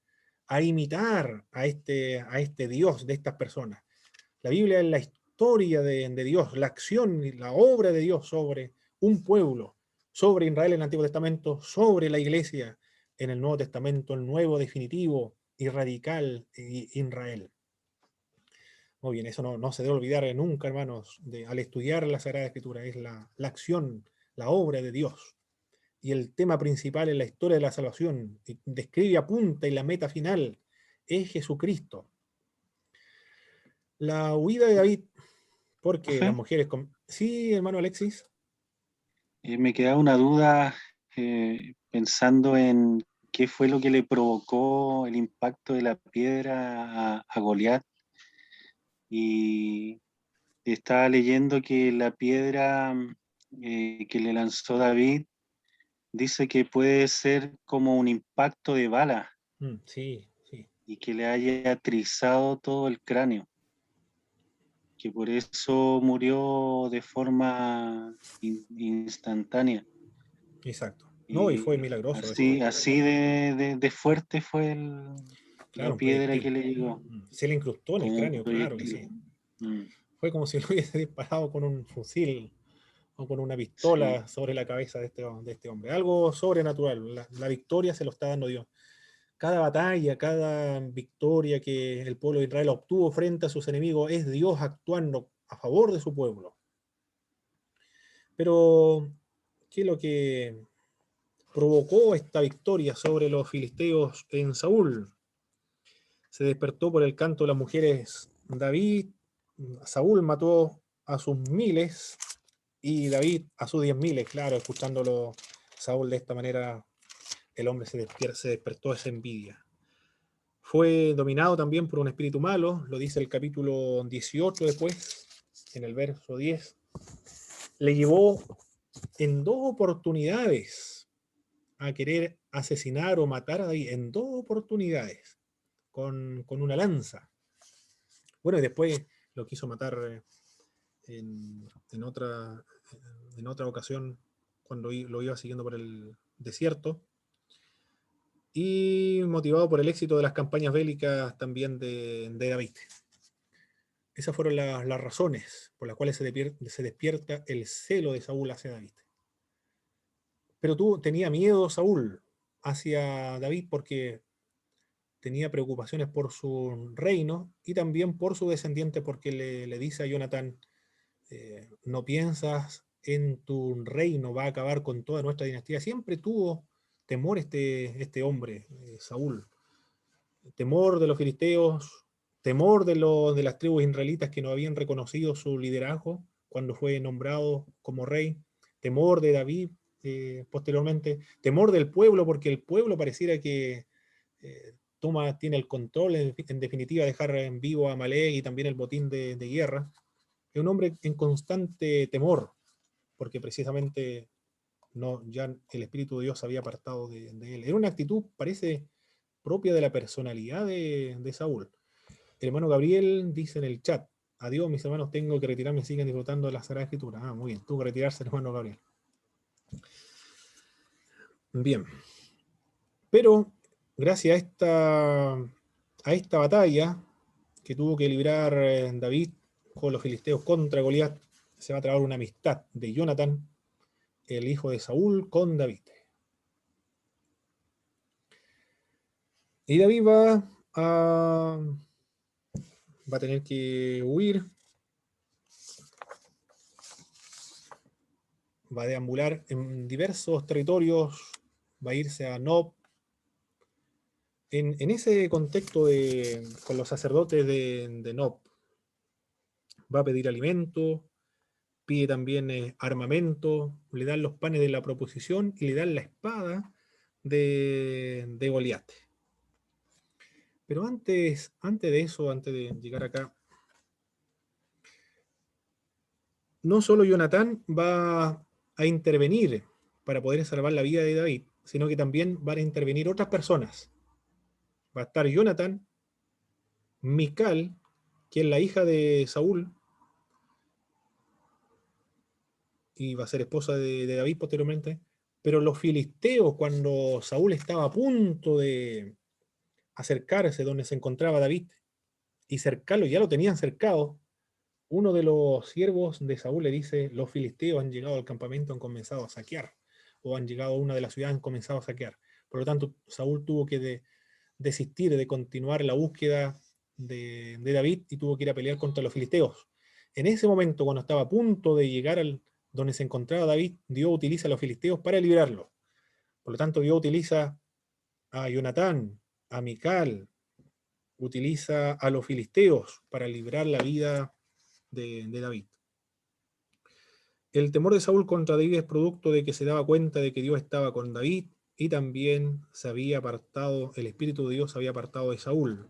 a imitar a este Dios de estas personas. La Biblia es la historia de Dios, la acción y la obra de Dios sobre un pueblo, sobre Israel en el Antiguo Testamento, sobre la Iglesia en el Nuevo Testamento, el nuevo definitivo y radical Israel. Muy bien, eso no se debe olvidar nunca, hermanos, al estudiar la Sagrada Escritura, es la acción, la obra de Dios. Y el tema principal en la historia de la salvación, y describe, apunta y la meta final es Jesucristo. La huida de David, porque ¿Profe? las mujeres... Sí, hermano Alexis. Me queda una duda pensando en qué fue lo que le provocó el impacto de la piedra a Goliat. Y estaba leyendo que la piedra que le lanzó David dice que puede ser como un impacto de bala Sí, sí. y que le haya trizado todo el cráneo, que por eso murió de forma instantánea. Exacto. No, y fue milagroso eso. Así de fuerte fue Claro, la un piedra que proyectil. le llegó, Se le incrustó en el como un cráneo, claro que sí. proyectil. Fue como si lo hubiese disparado con un fusil o con una pistola Sí. sobre la cabeza de este hombre. Algo sobrenatural. La victoria se lo está dando Dios. Cada batalla, cada victoria que el pueblo de Israel obtuvo frente a sus enemigos es Dios actuando a favor de su pueblo. Pero, ¿qué es lo que provocó esta victoria sobre los filisteos en Saúl? Se despertó por el canto de las mujeres David. Saúl mató a sus miles y David a sus 10.000, claro, escuchándolo Saúl de esta manera, el hombre se despertó esa envidia. Fue dominado también por un espíritu malo, lo dice el capítulo 18 después, en el verso 10. Le llevó en 2 oportunidades a querer asesinar o matar a David, en 2 oportunidades, con una lanza. Bueno, y después lo quiso matar en otra ocasión, cuando lo iba siguiendo por el desierto, y motivado por el éxito de las campañas bélicas también de David. Esas fueron las razones por las cuales se despierta el celo de Saúl hacia David. Pero tenía miedo Saúl hacia David porque tenía preocupaciones por su reino y también por su descendiente, porque le dice a Jonatán, no piensas en tu reino, va a acabar con toda nuestra dinastía. Siempre tuvo temor este hombre, Saúl. Temor de los filisteos, temor de las tribus israelitas que no habían reconocido su liderazgo cuando fue nombrado como rey, temor de David posteriormente, temor del pueblo, porque el pueblo pareciera que tiene el control, en definitiva, dejar en vivo a Amalek y también el botín de guerra. Es un hombre en constante temor, porque precisamente No, ya el Espíritu de Dios se había apartado de él. Era una actitud, parece, propia de la personalidad de Saúl. El hermano Gabriel dice en el chat: adiós, mis hermanos, tengo que retirarme, siguen disfrutando de la Sagrada Escritura. Ah, muy bien, tuvo que retirarse el hermano Gabriel. Bien. Pero, gracias a esta batalla que tuvo que librar David con los filisteos contra Goliat, se va a traer una amistad de Jonatán, el hijo de Saúl, con David. Y David va a tener que huir, va a deambular en diversos territorios, va a irse a Nob. En ese contexto con los sacerdotes de Nob, va a pedir alimento, pide también armamento, le dan los panes de la proposición y le dan la espada de Goliat. Pero antes de eso, antes de llegar acá, no solo Jonatán va a intervenir para poder salvar la vida de David, sino que también van a intervenir otras personas. Va a estar Jonatán, Mical, que es la hija de Saúl, y va a ser esposa de David posteriormente, pero los filisteos, cuando Saúl estaba a punto de acercarse donde se encontraba David, y cercarlo, ya lo tenían cercado, uno de los siervos de Saúl le dice: los filisteos han llegado al campamento, han comenzado a saquear, o han llegado a una de las ciudades, han comenzado a saquear. Por lo tanto, Saúl tuvo que desistir de continuar la búsqueda de David y tuvo que ir a pelear contra los filisteos. En ese momento, cuando estaba a punto de llegar donde se encontraba David, Dios utiliza a los filisteos para liberarlo. Por lo tanto, Dios utiliza a Jonatán, a Mical, utiliza a los filisteos para librar la vida de David. El temor de Saúl contra David es producto de que se daba cuenta de que Dios estaba con David y también el Espíritu de Dios se había apartado de Saúl.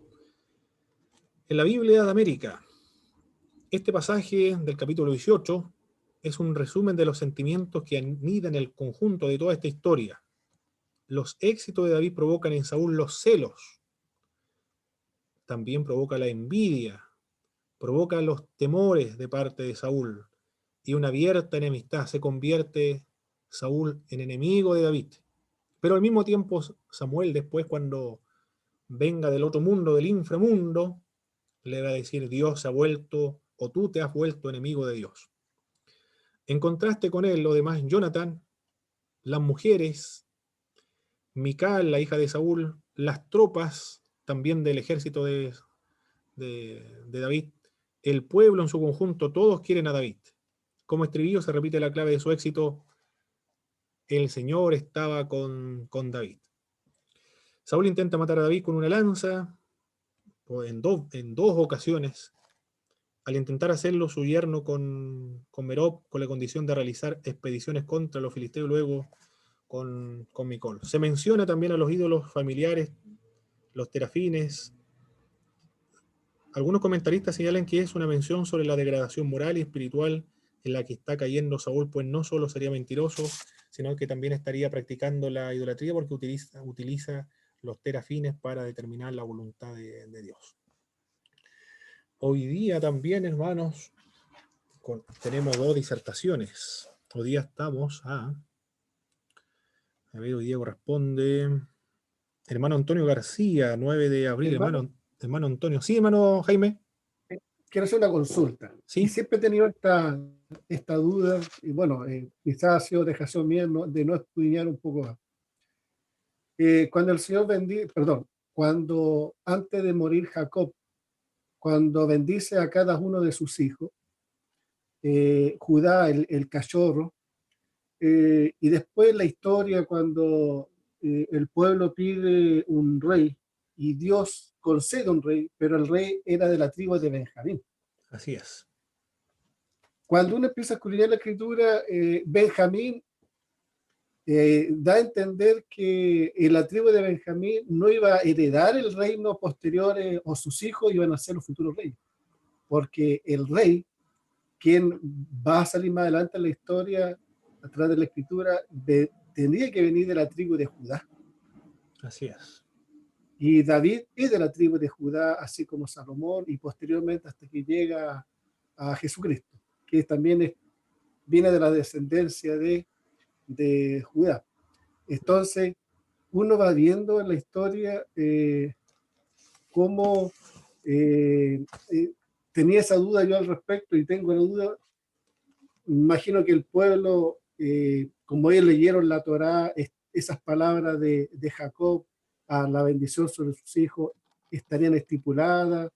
En la Biblia de América, este pasaje del capítulo 18 es un resumen de los sentimientos que anidan el conjunto de toda esta historia. Los éxitos de David provocan en Saúl los celos, también provoca la envidia, provoca los temores de parte de Saúl y una abierta enemistad. Se convierte Saúl en enemigo de David. Pero al mismo tiempo Samuel, después, cuando venga del otro mundo, del inframundo, le va a decir: Dios se ha vuelto, o tú te has vuelto enemigo de Dios. En contraste con él, lo demás, Jonatán, las mujeres, Mical, la hija de Saúl, las tropas también del ejército de David, el pueblo en su conjunto, todos quieren a David. Como estribillo se repite la clave de su éxito: el Señor estaba con David. Saúl intenta matar a David con una lanza en dos ocasiones. Al intentar hacerlo, su yerno con Merob, con la condición de realizar expediciones contra los filisteos, luego con Micol. Se menciona también a los ídolos familiares, los terafines. Algunos comentaristas señalan que es una mención sobre la degradación moral y espiritual en la que está cayendo Saúl, pues no solo sería mentiroso, sino que también estaría practicando la idolatría, porque utiliza los terafines para determinar la voluntad de Dios. Hoy día también, hermanos, tenemos dos disertaciones. Hoy día estamos hoy día corresponde hermano Antonio García, 9 de abril, hermano Antonio. Sí, hermano Jaime. Quiero hacer una consulta. ¿Sí? Y siempre he tenido esta duda, y bueno, quizás ha sido dejación mía de no escudriñar un poco más. Cuando el Señor cuando antes de morir Jacob, cuando bendice a cada uno de sus hijos, Judá, el cachorro, y después la historia cuando el pueblo pide un rey y Dios concede un rey, pero el rey era de la tribu de Benjamín. Así es. Cuando uno empieza a escudriñar la escritura, Benjamín da a entender que en la tribu de Benjamín no iba a heredar el reino posterior, o sus hijos iban a ser los futuros reyes, porque el rey, quien va a salir más adelante en la historia, atrás de la escritura, tendría que venir de la tribu de Judá. Así es. Y David es de la tribu de Judá, así como Salomón, y posteriormente hasta que llega a Jesucristo, que también viene de la descendencia de Judá. Entonces, uno va viendo en la historia cómo tenía esa duda yo al respecto, y tengo la duda. Imagino que el pueblo, como ellos leyeron la Torá, esas palabras de Jacob a la bendición sobre sus hijos estarían estipuladas,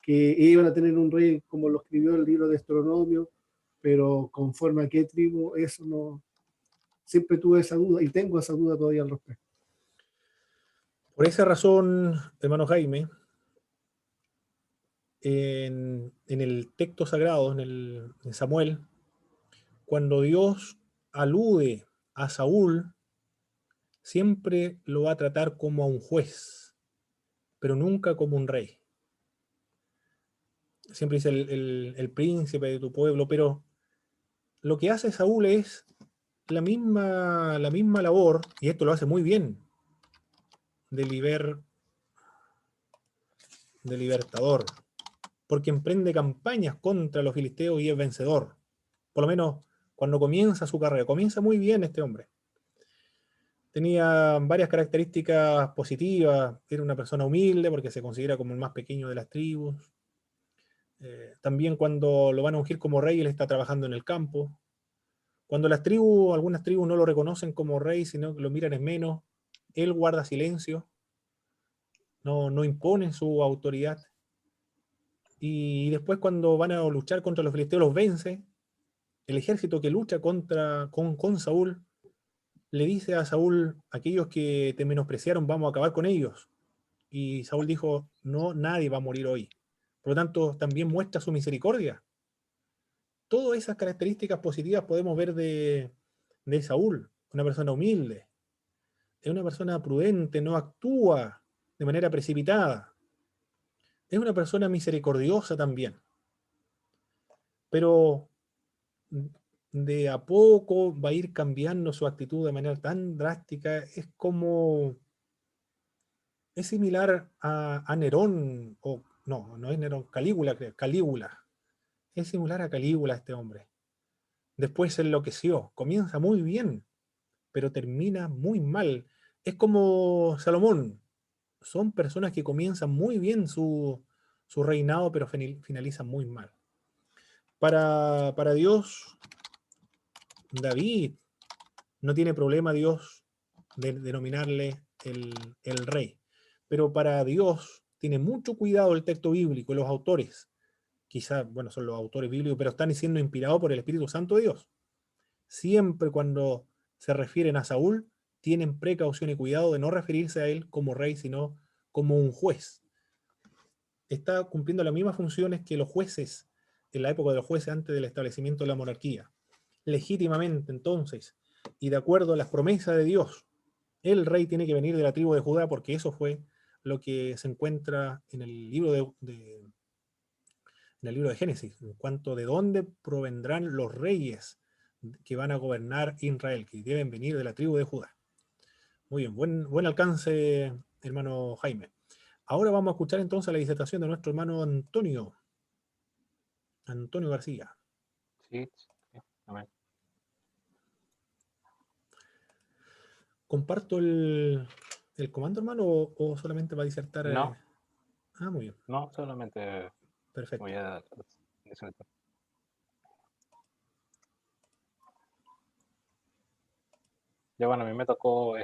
que iban a tener un rey como lo escribió el libro de Deuteronomio, pero conforme a qué tribu, eso no. Siempre tuve esa duda y tengo esa duda todavía al respecto. Por esa razón, hermano Jaime, en el texto sagrado, en Samuel, cuando Dios alude a Saúl, siempre lo va a tratar como a un juez, pero nunca como un rey. Siempre dice el príncipe de tu pueblo, pero lo que hace Saúl es la misma labor, y esto lo hace muy bien, de libertador, porque emprende campañas contra los filisteos y es vencedor. Por lo menos cuando comienza su carrera, comienza muy bien este hombre. Tenía varias características positivas, era una persona humilde porque se considera como el más pequeño de las tribus. También cuando lo van a ungir como rey, él está trabajando en el campo. Cuando algunas tribus no lo reconocen como rey, sino que lo miran en menos, él guarda silencio, no impone su autoridad. Y después cuando van a luchar contra los filisteos, los vence. El ejército que lucha con Saúl le dice a Saúl: aquellos que te menospreciaron, vamos a acabar con ellos. Y Saúl dijo: no, nadie va a morir hoy. Por lo tanto, también muestra su misericordia. Todas esas características positivas podemos ver de Saúl, una persona humilde, es una persona prudente, no actúa de manera precipitada, es una persona misericordiosa también. Pero de a poco va a ir cambiando su actitud de manera tan drástica. Es similar a Nerón, o no es Nerón, Calígula, creo, Calígula. Es similar a Calígula este hombre. Después se enloqueció, comienza muy bien, pero termina muy mal. Es como Salomón, son personas que comienzan muy bien su reinado, pero finalizan muy mal. Para Dios, David, no tiene problema Dios de denominarle el rey, pero para Dios tiene mucho cuidado el texto bíblico y los autores. Quizá, bueno, son los autores bíblicos, pero están siendo inspirados por el Espíritu Santo de Dios. Siempre cuando se refieren a Saúl, tienen precaución y cuidado de no referirse a él como rey, sino como un juez. Está cumpliendo las mismas funciones que los jueces en la época de los jueces antes del establecimiento de la monarquía. Legítimamente, entonces, y de acuerdo a las promesas de Dios, el rey tiene que venir de la tribu de Judá, porque eso fue lo que se encuentra en el libro en el libro de Génesis, en cuanto de dónde provendrán los reyes que van a gobernar Israel, que deben venir de la tribu de Judá. Muy bien, buen alcance, hermano Jaime. Ahora vamos a escuchar entonces la disertación de nuestro hermano Antonio García. Sí, amén. ¿Comparto el comando, hermano, o solamente va a disertar? No. Muy bien. No, solamente perfecto. Voy a disertar. Ya bueno, a mí me tocó el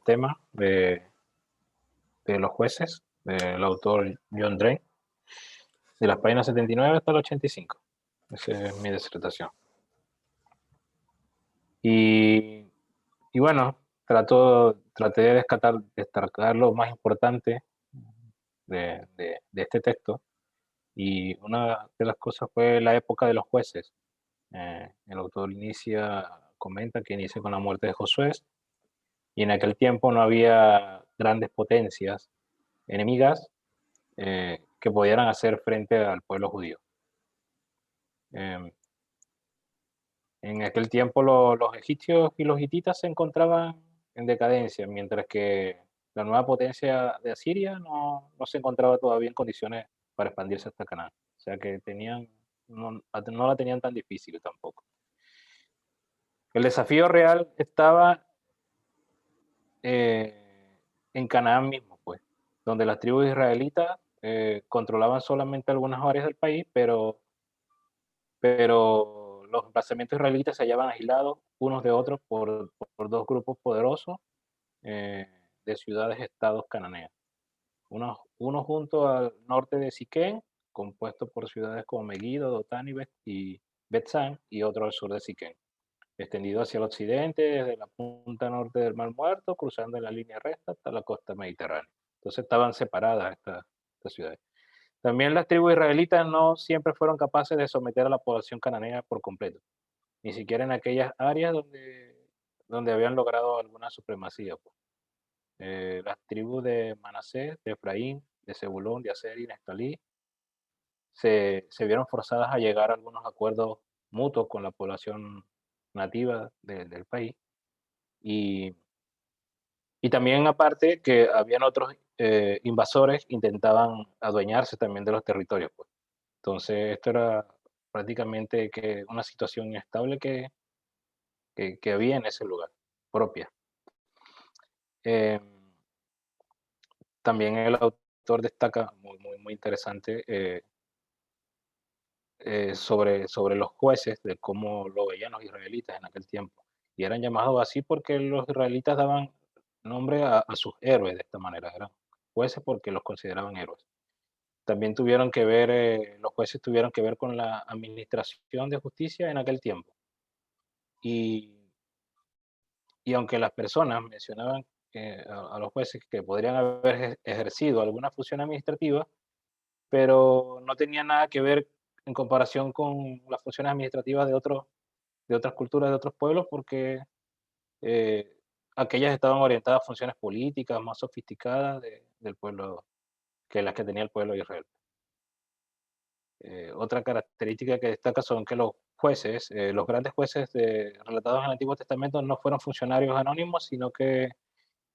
tema de los jueces, del autor John Drake, de las páginas 79 hasta el 85. Esa es mi disertación. Y bueno, traté de destacar lo más importante de este texto, y una de las cosas fue la época de los jueces. El autor comenta que inicia con la muerte de Josué, y en aquel tiempo no había grandes potencias enemigas que pudieran hacer frente al pueblo judío. En aquel tiempo los egipcios y los hititas se encontraban en decadencia, mientras que la nueva potencia de Asiria no se encontraba todavía en condiciones para expandirse hasta Canaán. O sea que no la tenían tan difícil tampoco. El desafío real estaba en Canaán mismo, pues, donde las tribus israelitas controlaban solamente algunas áreas del país, pero los emplazamientos israelitas se hallaban aislados unos de otros por dos grupos poderosos de ciudades-estados cananeas. Uno junto al norte de Siquén, compuesto por ciudades como Megiddo, Dotán y Bet-San, y otro al sur de Siquén, extendido hacia el occidente desde la punta norte del Mar Muerto, cruzando en la línea recta hasta la costa mediterránea. Entonces estaban separadas estas ciudades. También las tribus israelitas no siempre fueron capaces de someter a la población cananea por completo, ni siquiera en aquellas áreas donde habían logrado alguna supremacía. Pues. Las tribus de Manasés, de Efraín, de Zebulón, de Aser y Neftalí se vieron forzadas a llegar a algunos acuerdos mutuos con la población nativa del país. Y también aparte que habían otros invasores intentaban adueñarse también de los territorios. Pues. Entonces esto era prácticamente una situación inestable que había en ese lugar, propia. También el autor destaca muy interesante sobre los jueces, de cómo lo veían los israelitas en aquel tiempo. Y eran llamados así porque los israelitas daban nombre a sus héroes de esta manera. Eran jueces porque los consideraban héroes. También los jueces tuvieron que ver con la administración de justicia en aquel tiempo. Y aunque las personas mencionaban a los jueces que podrían haber ejercido alguna función administrativa, pero no tenía nada que ver en comparación con las funciones administrativas de otras culturas, de otros pueblos, porque aquellas estaban orientadas a funciones políticas más sofisticadas del pueblo que las que tenía el pueblo de Israel. Otra característica que destaca son que los jueces, los grandes jueces relatados en el Antiguo Testamento no fueron funcionarios anónimos, sino que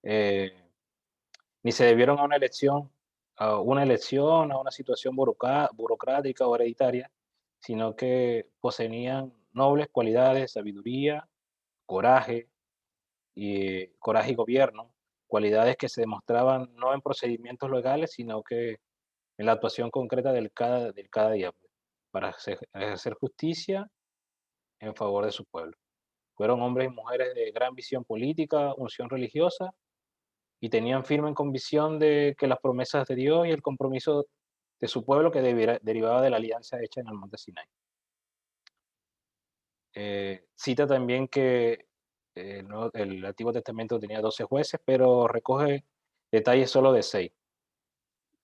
ni se debieron a una elección, a una situación burocrática o hereditaria, sino que poseían nobles cualidades, sabiduría, coraje y gobierno, cualidades que se demostraban no en procedimientos legales, sino que en la actuación concreta del cada día, pues, para ejercer justicia en favor de su pueblo. Fueron hombres y mujeres de gran visión política, unción religiosa, y tenían firme convicción de que las promesas de Dios y el compromiso de su pueblo que derivaba de la alianza hecha en el monte Sinai. Cita también que el Antiguo Testamento tenía 12 jueces, pero recoge detalles solo de 6,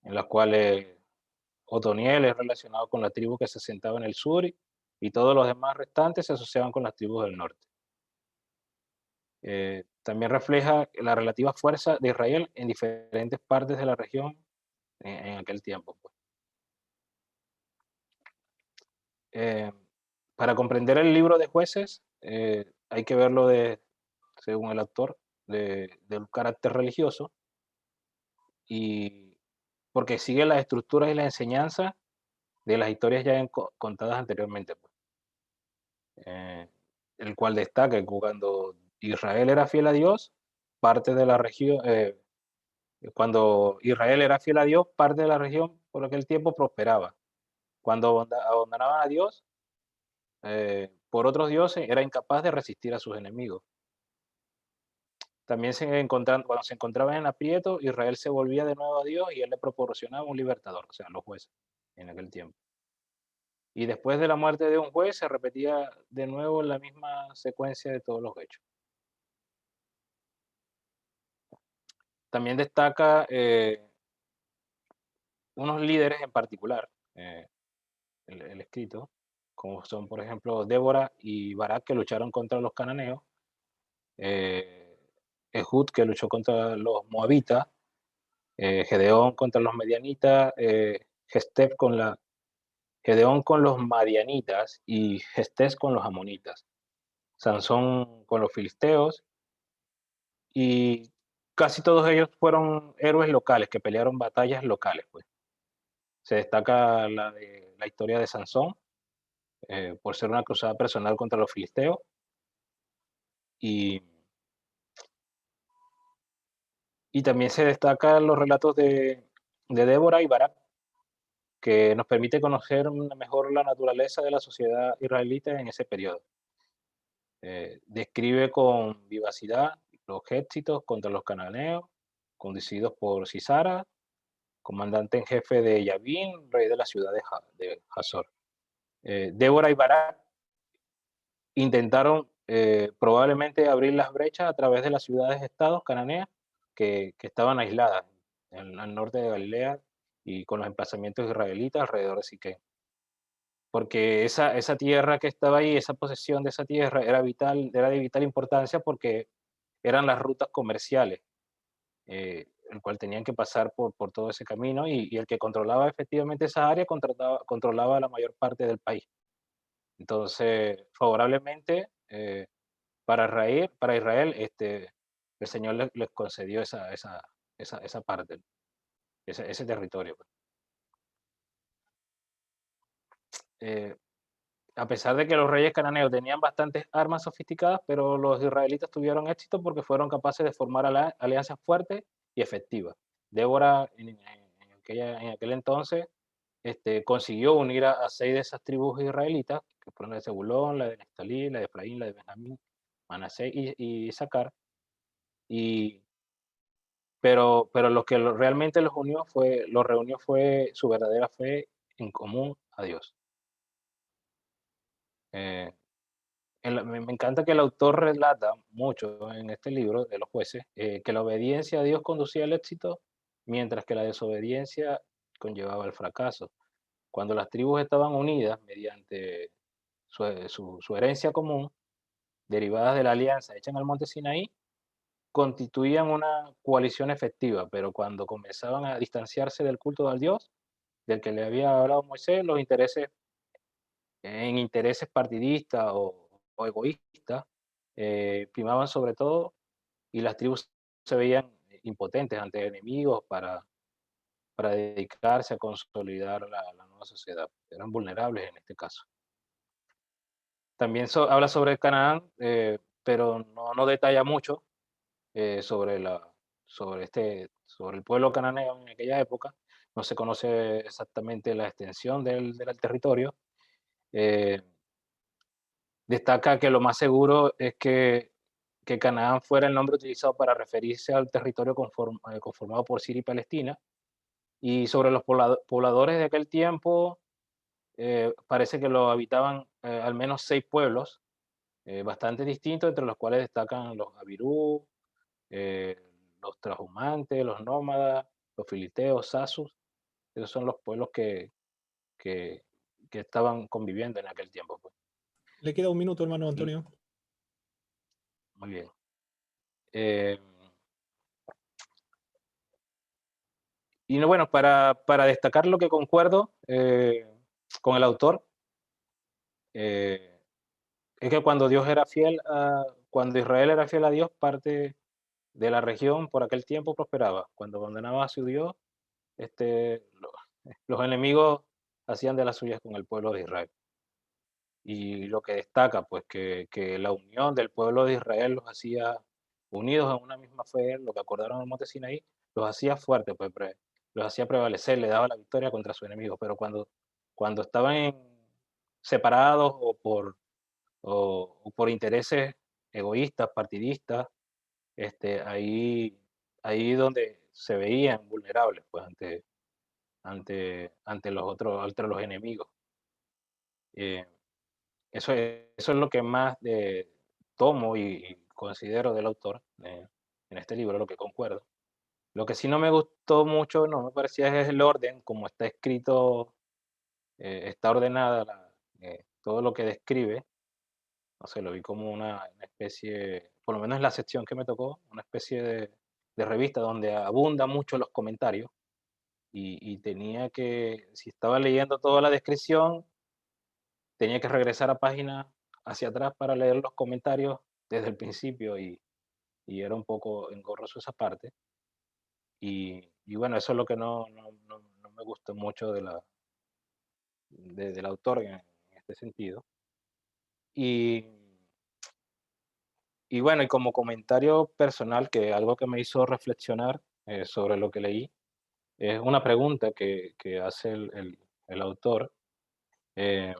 en las cuales Otoniel es relacionado con la tribu que se asentaba en el sur y todos los demás restantes se asociaban con las tribus del norte. También refleja la relativa fuerza de Israel en diferentes partes de la región en aquel tiempo. Pues. Para comprender el libro de Jueces, hay que verlo según el autor, de un carácter religioso, y porque sigue las estructuras y la enseñanza de las historias ya contadas anteriormente. Pues. El cual destaca que cuando Israel era fiel a Dios, parte de la región, cuando Israel era fiel a Dios, parte de la región por aquel tiempo prosperaba. Cuando abandonaban a Dios, por otros dioses, era incapaz de resistir a sus enemigos. También cuando se encontraban en aprieto, Israel se volvía de nuevo a Dios y él le proporcionaba un libertador, o sea, los jueces en aquel tiempo. Y después de la muerte de un juez, se repetía de nuevo la misma secuencia de todos los hechos. También destaca unos líderes en particular, el escrito, como son, por ejemplo, Débora y Barak, que lucharon contra los cananeos, Ehud, que luchó contra los moabitas, Gedeón contra los medianitas, Gedeón con los madianitas y Gestés con los amonitas. Sansón con los filisteos, y casi todos ellos fueron héroes locales que pelearon batallas locales, pues. Se destaca la historia de Sansón, por ser una cruzada personal contra los filisteos, y también se destacan los relatos de Débora y Barak, que nos permite conocer mejor la naturaleza de la sociedad israelita en ese periodo. Describe con vivacidad los éxitos contra los cananeos, conducidos por Sisara, comandante en jefe de Yabín, rey de la ciudad de Hazor. Débora y Barak intentaron probablemente abrir las brechas a través de las ciudades-estados cananeas que estaban aisladas al norte de Galilea y con los emplazamientos israelitas alrededor de Siquem. Porque esa tierra que estaba ahí, esa posesión de esa tierra era de vital importancia porque eran las rutas comerciales, el cual tenían que pasar por todo ese camino, y el que controlaba efectivamente esa área controlaba la mayor parte del país. Entonces, favorablemente, para Israel, el Señor les concedió esa parte, ese territorio. A pesar de que los reyes cananeos tenían bastantes armas sofisticadas, pero los israelitas tuvieron éxito porque fueron capaces de formar alianzas fuertes y efectivas. Débora, en aquel entonces, consiguió unir a 6 de esas tribus israelitas, que fueron la de Zebulón, la de Neftalí, la de Efraín, la de Benjamín, Manasés y Isaacar. Pero lo que realmente los reunió fue su verdadera fe en común a Dios. Me encanta que el autor relata mucho en este libro de los jueces que la obediencia a Dios conducía al éxito, mientras que la desobediencia conllevaba el fracaso. Cuando las tribus estaban unidas mediante su herencia común, derivadas de la alianza hecha en el monte Sinaí, constituían una coalición efectiva, pero cuando comenzaban a distanciarse del culto al Dios, del que le había hablado Moisés, los intereses partidistas o egoístas primaban sobre todo, y las tribus se veían impotentes ante enemigos para dedicarse a consolidar la nueva sociedad. Eran vulnerables en este caso. También habla sobre Canaán, pero no detalla mucho sobre el pueblo cananeo en aquella época. No se conoce exactamente la extensión del territorio. Destaca que lo más seguro es que Canaán fuera el nombre utilizado para referirse al territorio conformado por Siria y Palestina. Y sobre los pobladores de aquel tiempo, parece que lo habitaban al menos 6 pueblos, bastante distintos, entre los cuales destacan los Abirú, los trashumantes, los nómadas, los filisteos, sasus. Esos son los pueblos que estaban conviviendo en aquel tiempo, pues. Le queda un minuto, hermano Antonio. Muy bien. Y bueno, para destacar lo que concuerdo con el autor, es que cuando cuando Israel era fiel a Dios, parte de la región por aquel tiempo prosperaba. Cuando abandonaba a su Dios, los enemigos hacían de las suyas con el pueblo de Israel. Y lo que destaca, pues, que la unión del pueblo de Israel los hacía unidos en una misma fe, lo que acordaron en el monte Sinaí, los hacía fuertes, pues, los hacía prevalecer, le daba la victoria contra sus enemigos. Pero cuando estaban separados o por intereses egoístas, partidistas, ahí donde se veían vulnerables, pues, ante los enemigos. Eso es lo que más tomo y considero del autor en este libro, lo que concuerdo. Lo que sí no me gustó mucho, no me parecía, es el orden, como está escrito, está ordenada todo lo que describe. No sé, lo vi como una especie, por lo menos en la sección que me tocó, una especie de revista donde abunda mucho los comentarios, y tenía que, si estaba leyendo toda la descripción, tenía que regresar hacia atrás para leer los comentarios desde el principio y era un poco engorroso esa parte. Y bueno, eso es lo que no me gustó mucho del autor en este sentido. Y, y bueno, y como comentario personal, que algo que me hizo reflexionar sobre lo que leí, es una pregunta que hace el autor eh,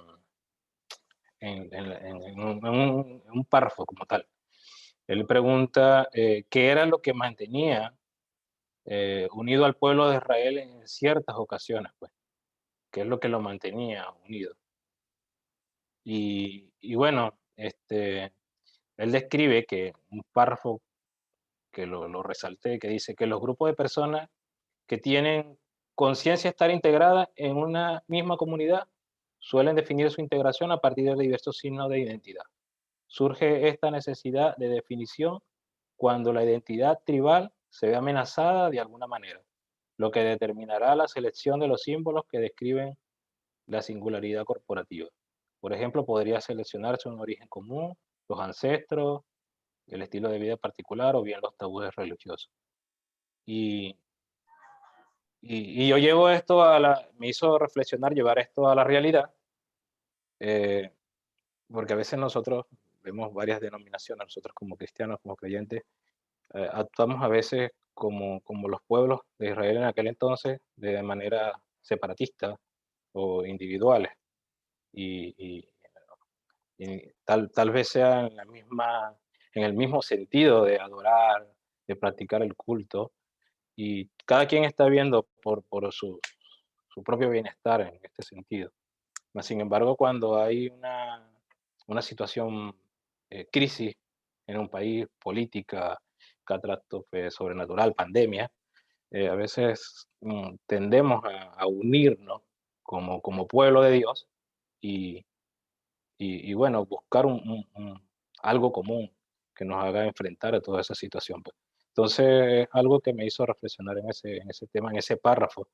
en un párrafo como tal. Él pregunta qué era lo que mantenía unido al pueblo de Israel en ciertas ocasiones, pues, qué es lo que lo mantenía unido. Y bueno, él describe que un párrafo que lo resalté, que dice que los grupos de personas que tienen conciencia de estar integradas en una misma comunidad suelen definir su integración a partir de diversos signos de identidad. Surge esta necesidad de definición cuando la identidad tribal se ve amenazada de alguna manera, lo que determinará la selección de los símbolos que describen la singularidad corporativa. Por ejemplo, podría seleccionarse un origen común, los ancestros, el estilo de vida particular o bien los tabúes religiosos. Y yo llevo esto me hizo reflexionar, llevar esto a la realidad, porque a veces nosotros vemos varias denominaciones, nosotros como cristianos, como creyentes, actuamos a veces como los pueblos de Israel en aquel entonces, de manera separatista o individuales. Y tal vez sea en el mismo sentido de adorar, de practicar el culto, y cada quien está viendo por su propio bienestar en este sentido. Mas, sin embargo, cuando hay una situación, crisis en un país, política, catástrofe sobrenatural, pandemia, a veces tendemos a unirnos como pueblo de Dios y, bueno, buscar algo común que nos haga enfrentar a toda esa situación, pues. Entonces, algo que me hizo reflexionar en ese tema, en ese párrafo,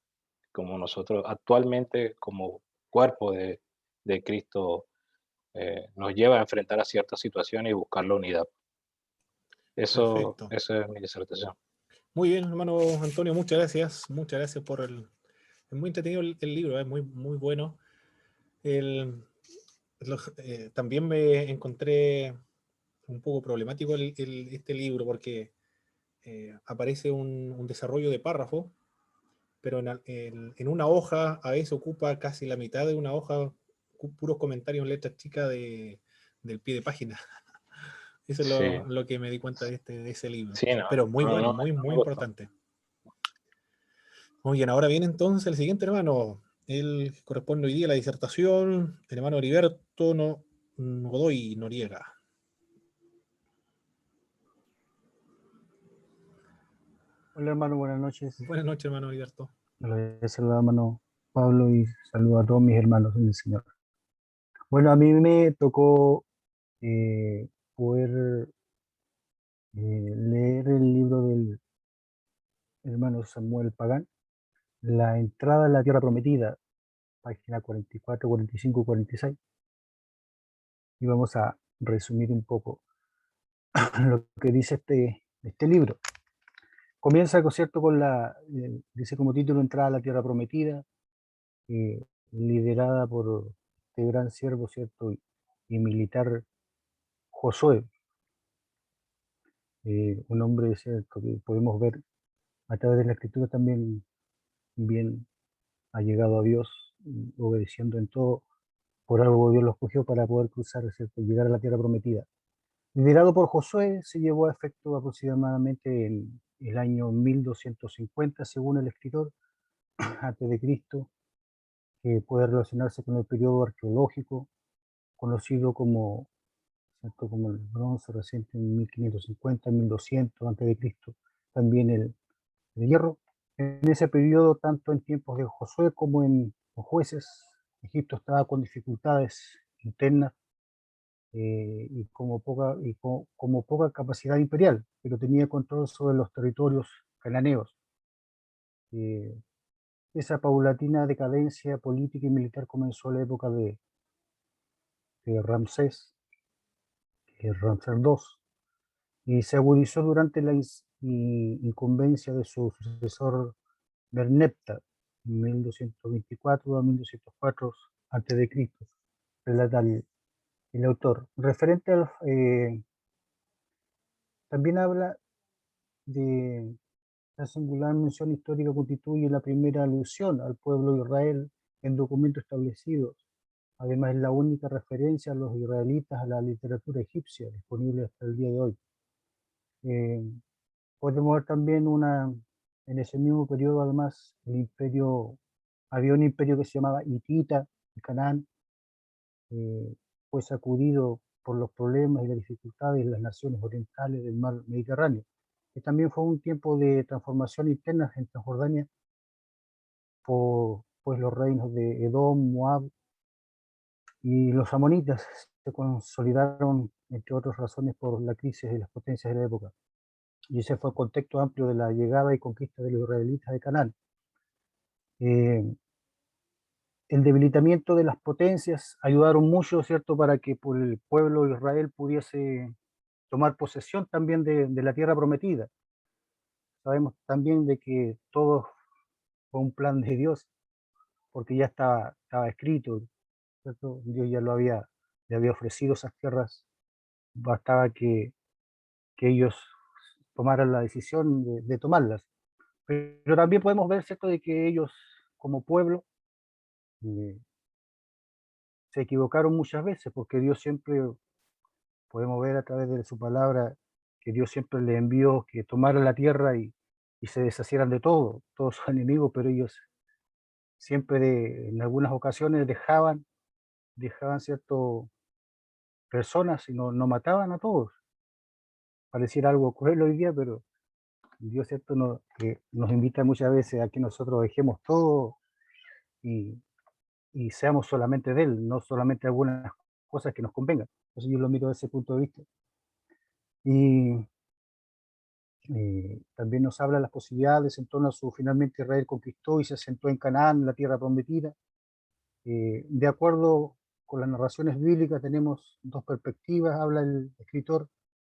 como nosotros actualmente, como cuerpo de Cristo, nos lleva a enfrentar a ciertas situaciones y buscar la unidad. Perfecto. Esa es mi disertación. Muy bien, hermano Antonio, muchas gracias. Muchas gracias por el... Es muy entretenido el libro, es muy, muy bueno. También me encontré un poco problemático este libro porque aparece un desarrollo de párrafo, pero en una hoja a veces ocupa casi la mitad de una hoja, puros comentarios en letras chicas del pie de página. Eso es Sí, lo que me di cuenta de ese libro. sí, no, Pero muy bueno, muy, no me muy gustó. importante. Muy bien, ahora viene entonces el siguiente hermano. Él corresponde hoy día a la disertación, el hermano Heriberto Godoy Noriega. Hola hermano, buenas noches. Buenas noches, hermano Heriberto. Saludos hermano Pablo y saludo a todos mis hermanos en el Señor. Bueno, a mí me tocó poder leer el libro del hermano Samuel Pagán, La entrada a la tierra prometida, página 44, 45, 46. Y vamos a resumir un poco lo que dice este libro. Comienza, ¿cierto?, dice como título Entrada a la tierra prometida, liderada por este gran siervo, ¿cierto?, y militar Josué, un hombre, ¿cierto?, que podemos ver a través de la escritura también bien ha llegado a Dios, obedeciendo en todo, por algo Dios lo escogió para poder cruzar, ¿cierto?, llegar a la tierra prometida. Liderado por Josué, se llevó a efecto aproximadamente en el año 1250, según el escritor, antes de Cristo, que puede relacionarse con el periodo arqueológico, conocido como, ¿cierto?, como el bronce reciente en 1550, 1200 antes de Cristo, también el hierro. En ese periodo, tanto en tiempos de Josué como en los jueces, Egipto estaba con dificultades internas y como poca capacidad imperial, pero tenía control sobre los territorios cananeos. Esa paulatina decadencia política y militar comenzó en la época de Ramsés Ramsés II, y se agudizó durante la incumbencia de su sucesor Merneptah, 1224 a 1204 a.C., relata el autor. Referente al, también habla de la singular mención histórica constituye la primera alusión al pueblo de Israel en documentos establecidos. Además, es la única referencia a los israelitas a la literatura egipcia disponible hasta el día de hoy. Podemos ver también en ese mismo periodo, además, había un imperio que se llamaba Hitita, Canaán, fue sacudido por los problemas y las dificultades de las naciones orientales del mar Mediterráneo, que también fue un tiempo de transformación interna en Transjordania, pues los reinos de Edom, Moab y los amonitas se consolidaron, entre otras razones, por la crisis de las potencias de la época. Y ese fue el contexto amplio de la llegada y conquista de los israelitas de Canaán. El debilitamiento de las potencias ayudaron mucho, ¿cierto?, para que por el pueblo de Israel pudiese tomar posesión también de la tierra prometida. Sabemos también de que todo fue un plan de Dios, porque ya estaba escrito, ¿cierto? Dios ya le había ofrecido esas tierras, bastaba que ellos tomaran la decisión de tomarlas. Pero también podemos ver, ¿cierto?, de que ellos como pueblo se equivocaron muchas veces, porque Dios siempre, podemos ver a través de su palabra, que Dios siempre le envió que tomaran la tierra y se deshacieran de todo, todos sus enemigos, pero ellos siempre en algunas ocasiones dejaban cierto personas y no mataban a todos. Pareciera algo cruel hoy día, pero Dios, ¿cierto?, que nos invita muchas veces a que nosotros dejemos todo y seamos solamente de Él, no solamente algunas cosas que nos convengan. Entonces yo lo miro desde ese punto de vista. Y también nos habla de las posibilidades en torno a su finalmente Israel conquistó y se asentó en Canaán, la tierra prometida. De acuerdo con las narraciones bíblicas tenemos dos perspectivas, habla el escritor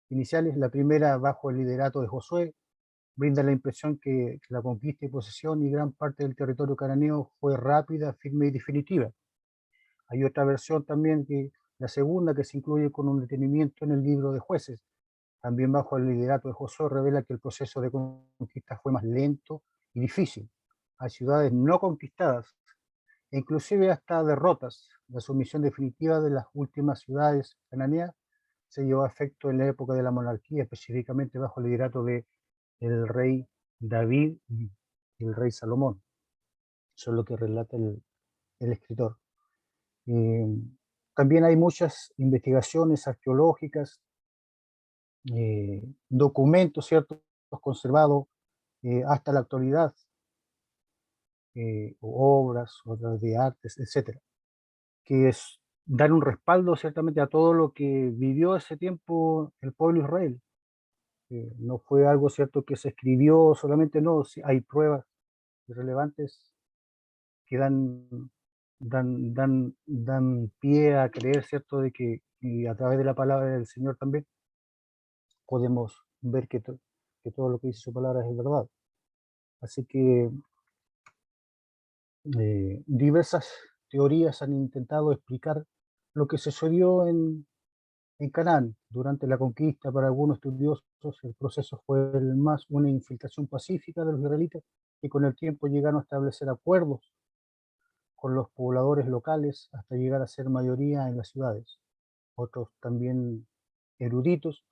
iniciales, la primera bajo el liderato de Josué, brinda la impresión que la conquista y posesión y gran parte del territorio cananeo fue rápida, firme y definitiva. Hay otra versión también, que la segunda, que se incluye con un detenimiento en el libro de Jueces, también bajo el liderato de Josué, revela que el proceso de conquista fue más lento y difícil. Hay ciudades no conquistadas, e inclusive hasta derrotas. La sumisión definitiva de las últimas ciudades cananeas se llevó a efecto en la época de la monarquía, específicamente bajo el liderato de el rey David y el rey Salomón. Eso es lo que relata el escritor. También hay muchas investigaciones arqueológicas, documentos, ¿cierto?, conservados hasta la actualidad, obras, obras de artes, etcétera, que dan un respaldo ciertamente a todo lo que vivió ese tiempo el pueblo de Israel. No fue algo, ¿cierto?, que se escribió solamente, no, hay pruebas relevantes que dan pie a creer, ¿cierto?, de que y a través de la palabra del Señor también podemos ver que todo lo que dice su palabra es verdad. Así que diversas teorías han intentado explicar lo que sucedió en Canaán durante la conquista. Para algunos estudiosos el proceso fue más una infiltración pacífica de los israelitas, que con el tiempo llegaron a establecer acuerdos con los pobladores locales hasta llegar a ser mayoría en las ciudades. Otros también eruditos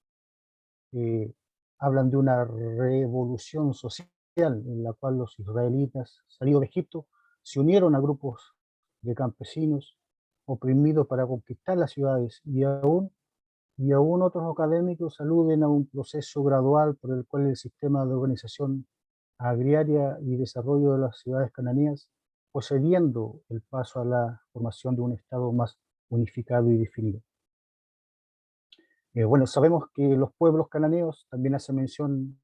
hablan de una revolución social en la cual los israelitas salidos de Egipto se unieron a grupos de campesinos oprimidos para conquistar las ciudades, y aún otros académicos aluden a un proceso gradual por el cual el sistema de organización agraria y desarrollo de las ciudades cananeas fue cediendo el paso a la formación de un Estado más unificado y definido. Bueno, sabemos que los pueblos cananeos, también hace mención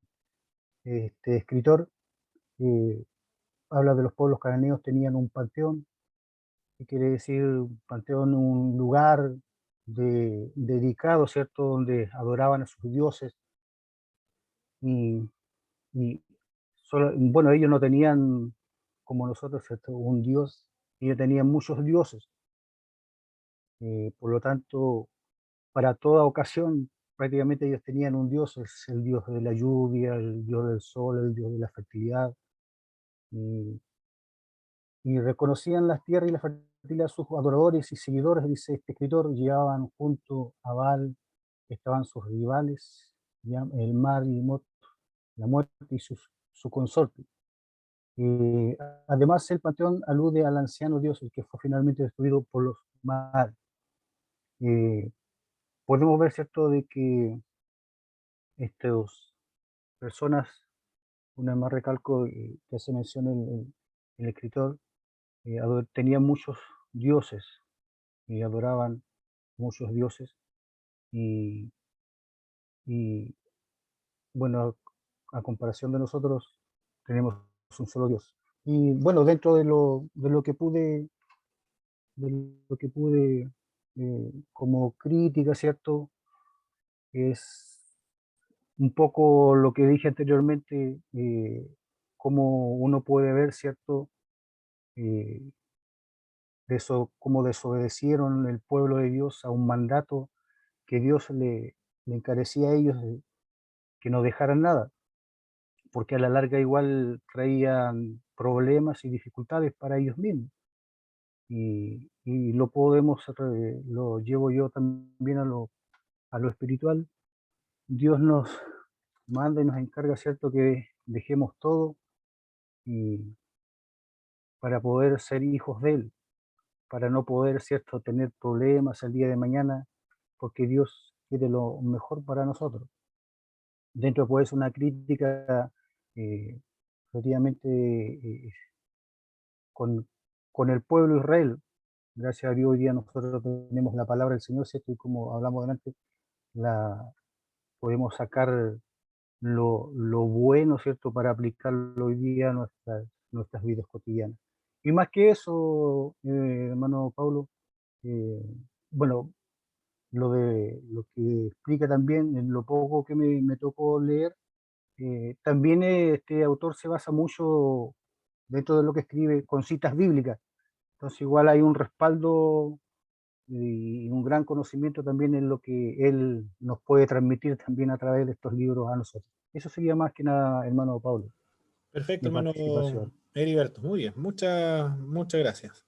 este escritor, habla de los pueblos cananeos tenían un panteón, que quiere decir un panteón, un lugar dedicados, ¿cierto? Donde adoraban a sus dioses y, y bueno, ellos no tenían como nosotros, ¿cierto? Un dios, ellos tenían muchos dioses. Por lo tanto, para toda ocasión, prácticamente ellos tenían un dios, es el dios de la lluvia, el dios del sol, el dios de la fertilidad, y reconocían las tierras y la fertilidad, sus adoradores y seguidores, dice este escritor, llevaban junto a Baal, estaban sus rivales, el mar y la muerte y su consorte. Además, el panteón alude al anciano dios, el que fue finalmente destruido por los mares. Podemos ver, ¿cierto?, de que estas personas, una vez más recalco que hace mención el escritor, tenían muchos dioses y adoraban muchos dioses y bueno, a comparación de nosotros tenemos un solo Dios. Y bueno, dentro de lo que pude como crítica, ¿cierto? Es un poco lo que dije anteriormente, cómo uno puede ver, ¿cierto? Cómo desobedecieron el pueblo de Dios a un mandato que Dios le encarecía a ellos que no dejaran nada, porque a la larga igual traían problemas y dificultades para ellos mismos. Y lo llevo yo también a lo espiritual. Dios nos manda y nos encarga, ¿cierto?, que dejemos todo y para poder ser hijos de Él, para no poder, ¿cierto?, tener problemas el día de mañana, porque Dios quiere lo mejor para nosotros. Dentro pues una crítica relativamente con el pueblo de Israel. Gracias a Dios hoy día nosotros tenemos la palabra del Señor, ¿cierto? Y como hablamos delante, podemos sacar lo bueno, ¿cierto?, para aplicarlo hoy día a nuestras vidas cotidianas. Y más que eso, hermano Pablo, bueno, lo que explica también, en lo poco que me tocó leer, también este autor se basa mucho dentro de lo que escribe con citas bíblicas. Entonces igual hay un respaldo y un gran conocimiento también en lo que él nos puede transmitir también a través de estos libros a nosotros. Eso sería más que nada, hermano Pablo. Perfecto, Mi hermano participación. Heriberto. Muy bien, muchas gracias.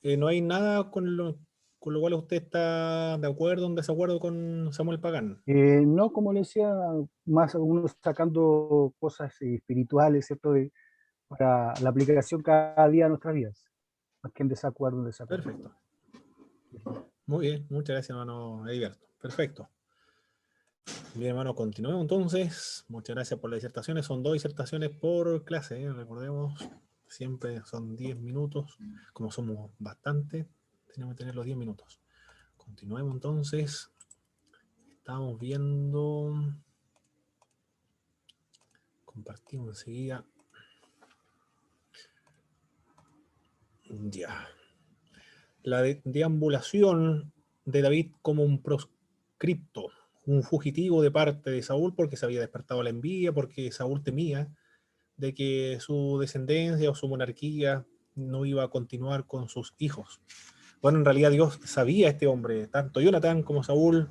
¿No hay nada con lo cual usted está de acuerdo o en desacuerdo con Samuel Pagán? No, como le decía, más uno sacando cosas espirituales, ¿cierto? Para la aplicación cada día a nuestras vidas, más que en desacuerdo, Perfecto. Muy bien, muchas gracias, hermano Heriberto. Perfecto. Bien, hermano, continuemos entonces. Muchas gracias por las disertaciones. Son 2 disertaciones por clase, recordemos. Siempre son 10 minutos. Como somos bastante, tenemos que tener los 10 minutos. Continuemos entonces. Estamos viendo. Compartimos enseguida. Ya. La deambulación de David como un proscripto, un fugitivo de parte de Saúl, porque se había despertado la envidia, porque Saúl temía de que su descendencia o su monarquía no iba a continuar con sus hijos. Bueno, en realidad Dios sabía a este hombre, tanto Jonatán como Saúl,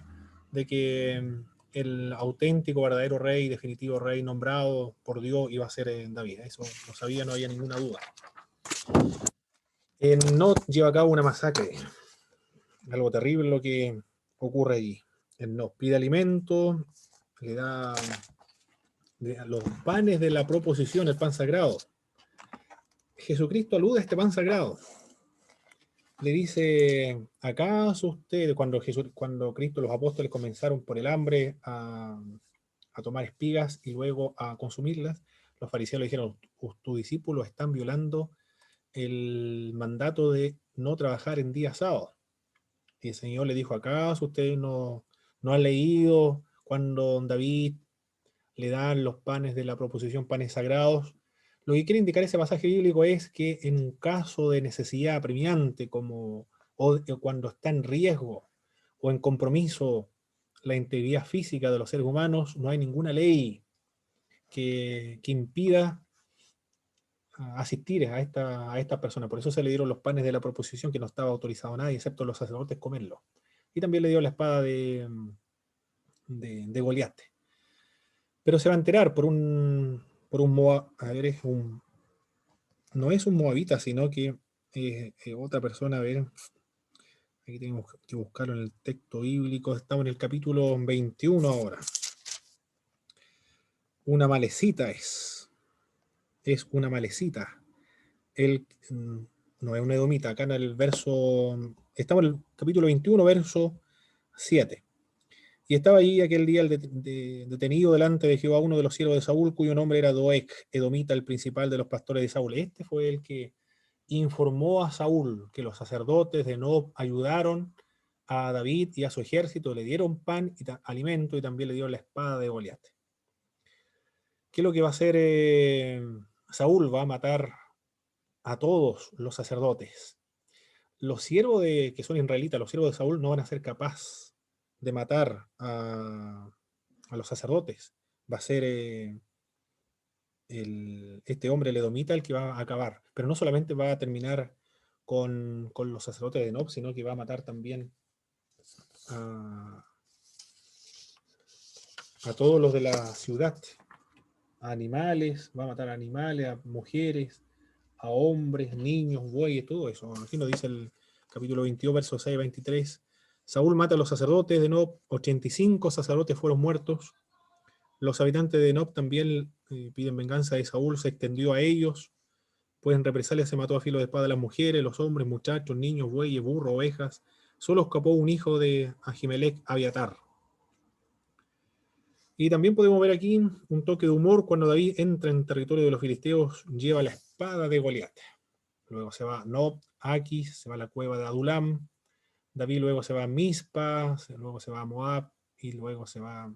de que el auténtico, verdadero rey, definitivo rey nombrado por Dios iba a ser David. Eso lo sabía, no había ninguna duda. No lleva a cabo una masacre. Algo terrible lo que ocurre allí. Él nos pide alimento, le da los panes de la proposición, el pan sagrado. Jesucristo alude a este pan sagrado. Le dice, ¿acaso ustedes, cuando Cristo, los apóstoles comenzaron por el hambre a tomar espigas y luego a consumirlas, los fariseos le dijeron, tus discípulos están violando el mandato de no trabajar en día sábado. Y el Señor le dijo, ¿acaso ustedes no han leído cuando David le dan los panes de la proposición, panes sagrados? Lo que quiere indicar ese pasaje bíblico es que en un caso de necesidad apremiante, o cuando está en riesgo o en compromiso la integridad física de los seres humanos, no hay ninguna ley que impida asistir a estas personas. Por eso se le dieron los panes de la proposición, que no estaba autorizado a nadie, excepto los sacerdotes, comerlo. Y también le dio la espada de Goliat. Pero se va a enterar por un a ver, no es un moabita, sino que otra persona, a ver, aquí tenemos que buscarlo en el texto bíblico, estamos en el capítulo 21 ahora. Una malecita es una malecita. Él no es un edomita, acá en el verso, estamos en el capítulo 21, verso 7. Y estaba allí aquel día detenido delante de Jehová uno de los siervos de Saúl, cuyo nombre era Doeg, edomita, el principal de los pastores de Saúl. Este fue el que informó a Saúl que los sacerdotes de Nob ayudaron a David y a su ejército, le dieron pan y alimento, y también le dieron la espada de Goliat. ¿Qué es lo que va a hacer Saúl? Va a matar a todos los sacerdotes. Los siervos que son israelitas, los siervos de Saúl, no van a ser capaces de matar a los sacerdotes. Va a ser este hombre, el edomita, el que va a acabar. Pero no solamente va a terminar con los sacerdotes de Nob, sino que va a matar también a todos los de la ciudad, a animales, va a matar a animales, a mujeres, a hombres, niños, bueyes, todo eso. Aquí nos dice el capítulo 22, versos 6 a 23. Saúl mata a los sacerdotes de Nob, 85 sacerdotes fueron muertos. Los habitantes de Nob también piden venganza de Saúl, se extendió a ellos. Pues en represalia se mató a filo de espada a las mujeres, los hombres, muchachos, niños, bueyes, burros, ovejas. Solo escapó un hijo de Ahimelech, Abiatar. Y también podemos ver aquí un toque de humor cuando David entra en territorio de los filisteos, lleva la espada de Goliat. Luego se va a Nob, Aquis, se va a la cueva de Adulam. David luego se va a Mizpa, luego se va a Moab y luego se va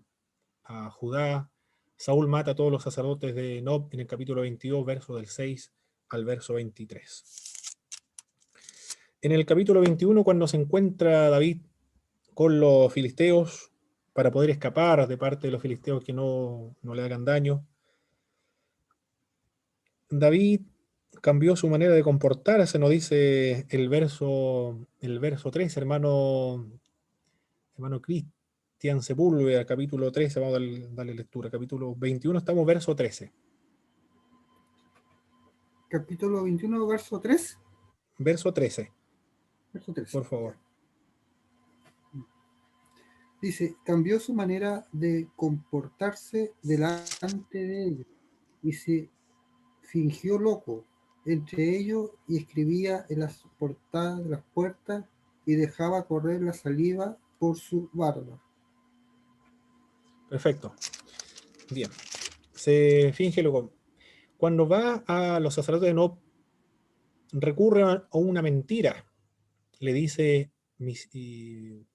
a Judá. Saúl mata a todos los sacerdotes de Nob en el capítulo 22, verso del 6 al verso 23. En el capítulo 21, cuando se encuentra David con los filisteos, para poder escapar de parte de los filisteos que no le hagan daño, David cambió su manera de comportarse, nos dice el verso 3, hermano Cristian Sepúlveda, capítulo 13, vamos a darle lectura, capítulo 21, estamos verso 13. Capítulo 21, verso 3. Verso 13. Verso 13. Por favor. Dice, cambió su manera de comportarse delante de ellos y se fingió loco entre ellos y escribía en las portadas de las puertas y dejaba correr la saliva por su barba. Perfecto. Bien. Se finge loco. Cuando va a los sacerdotes de Nob, recurre a una mentira. Le dice,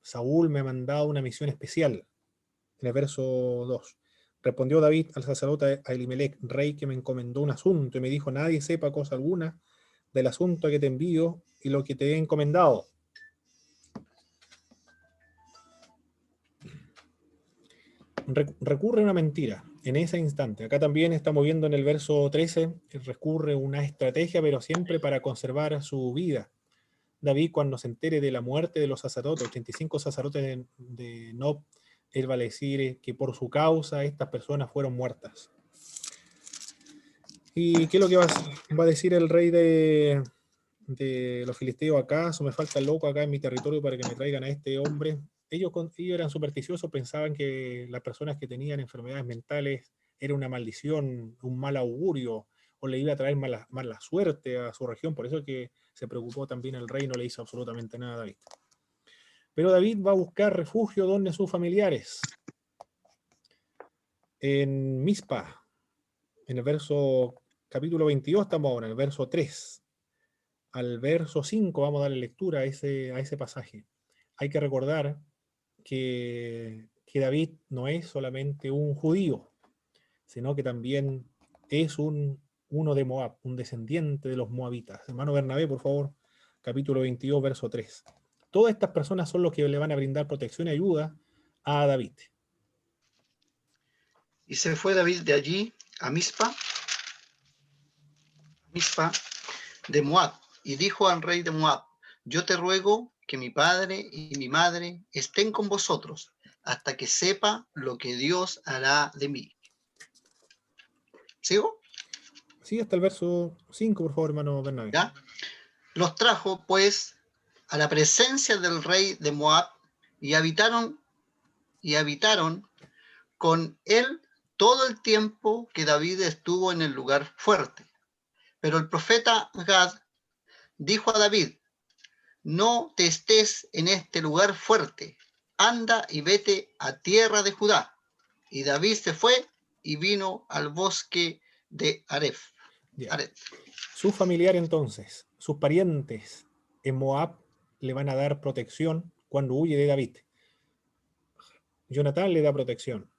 Saúl me ha mandado una misión especial. En el verso 2. Respondió David al sacerdote Ahimelech, rey, que me encomendó un asunto, y me dijo, nadie sepa cosa alguna del asunto que te envío y lo que te he encomendado. Recurre a una mentira en ese instante. Acá también estamos viendo en el verso 13, recurre una estrategia, pero siempre para conservar su vida. David, cuando se entere de la muerte de los sacerdotes, 85 sacerdotes de Nob, él va a decir que por su causa estas personas fueron muertas. ¿Y qué es lo que va a decir el rey de los filisteos? ¿Acaso me falta el loco acá en mi territorio para que me traigan a este hombre? Ellos eran supersticiosos, pensaban que las personas que tenían enfermedades mentales era una maldición, un mal augurio, o le iba a traer mala suerte a su región. Por eso es que se preocupó también el rey, no le hizo absolutamente nada a David. Pero David va a buscar refugio donde sus familiares. En Mizpa, en el capítulo 22 estamos ahora, en el verso 3. Al verso 5 vamos a darle lectura a ese pasaje. Hay que recordar que David no es solamente un judío, sino que también es uno de Moab, un descendiente de los moabitas. Hermano Bernabé, por favor, capítulo 22, verso 3. Todas estas personas son los que le van a brindar protección y ayuda a David. Y se fue David de allí a Mizpa de Moab, y dijo al rey de Moab: yo te ruego que mi padre y mi madre estén con vosotros hasta que sepa lo que Dios hará de mí. ¿Sigo? Sí, hasta el verso 5, por favor, hermano Bernabé. ¿Ya? Los trajo, pues, a la presencia del rey de Moab, y habitaron con él todo el tiempo que David estuvo en el lugar fuerte. Pero el profeta Gad dijo a David: no te estés en este lugar fuerte, anda y vete a tierra de Judá. Y David se fue y vino al bosque de Aref. Su familiar, entonces, sus parientes en Moab le van a dar protección cuando huye de David. Jonatán le da protección,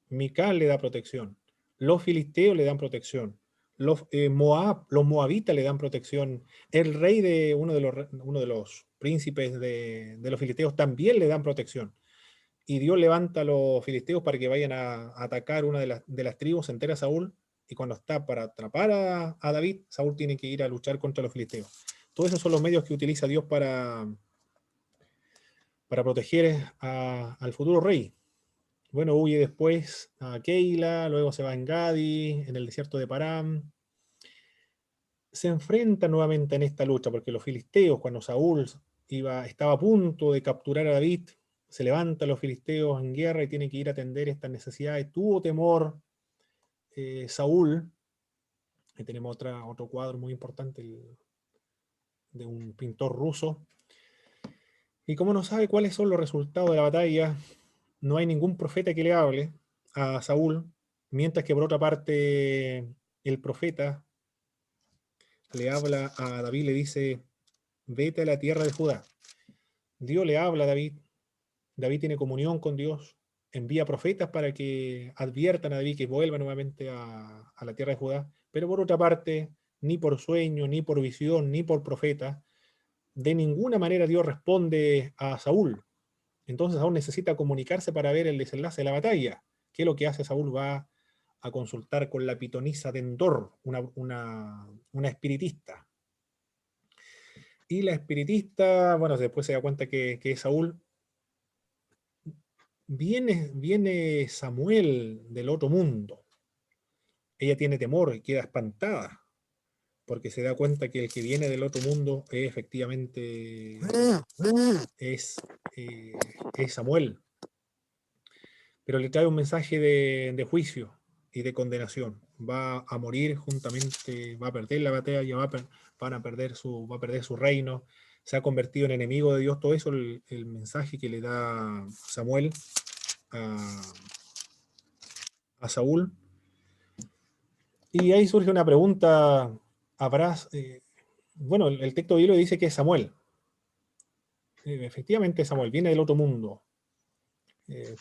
Mical le da protección, los filisteos le dan protección, los moabitas le dan protección, el rey de uno de los príncipes de los filisteos también le dan protección. Y Dios levanta a los filisteos para que vayan a atacar una de las tribus enteras a Saúl, y cuando está para atrapar a David, Saúl tiene que ir a luchar contra los filisteos. Todos esos son los medios que utiliza Dios para proteger al futuro rey. Bueno, huye después a Keila, luego se va a Engadi, en el desierto de Param. Se enfrenta nuevamente en esta lucha, porque los filisteos, cuando Saúl estaba a punto de capturar a David, se levantan los filisteos en guerra y tiene que ir a atender estas necesidades. Tuvo temor Saúl. Ahí tenemos otro cuadro muy importante de un pintor ruso. Y como no sabe cuáles son los resultados de la batalla, no hay ningún profeta que le hable a Saúl, mientras que por otra parte el profeta le habla a David, le dice: vete a la tierra de Judá. Dios le habla a David, David tiene comunión con Dios, envía profetas para que adviertan a David que vuelva nuevamente a la tierra de Judá, pero por otra parte, ni por sueño, ni por visión, ni por profeta, de ninguna manera Dios responde a Saúl. Entonces Saúl necesita comunicarse para ver el desenlace de la batalla. ¿Qué es lo que hace Saúl? Va a consultar con la pitonisa de Endor, una espiritista. Y la espiritista, bueno, después se da cuenta que es Saúl. Viene Samuel del otro mundo. Ella tiene temor y queda espantada, porque se da cuenta que el que viene del otro mundo efectivamente es Samuel. Pero le trae un mensaje de juicio y de condenación. Va a morir juntamente, va a perder la batalla, va a perder su reino, se ha convertido en enemigo de Dios. Todo eso el mensaje que le da Samuel a Saúl. Y ahí surge una pregunta. Bueno, el texto bíblico dice que es Samuel. Efectivamente Samuel viene del otro mundo.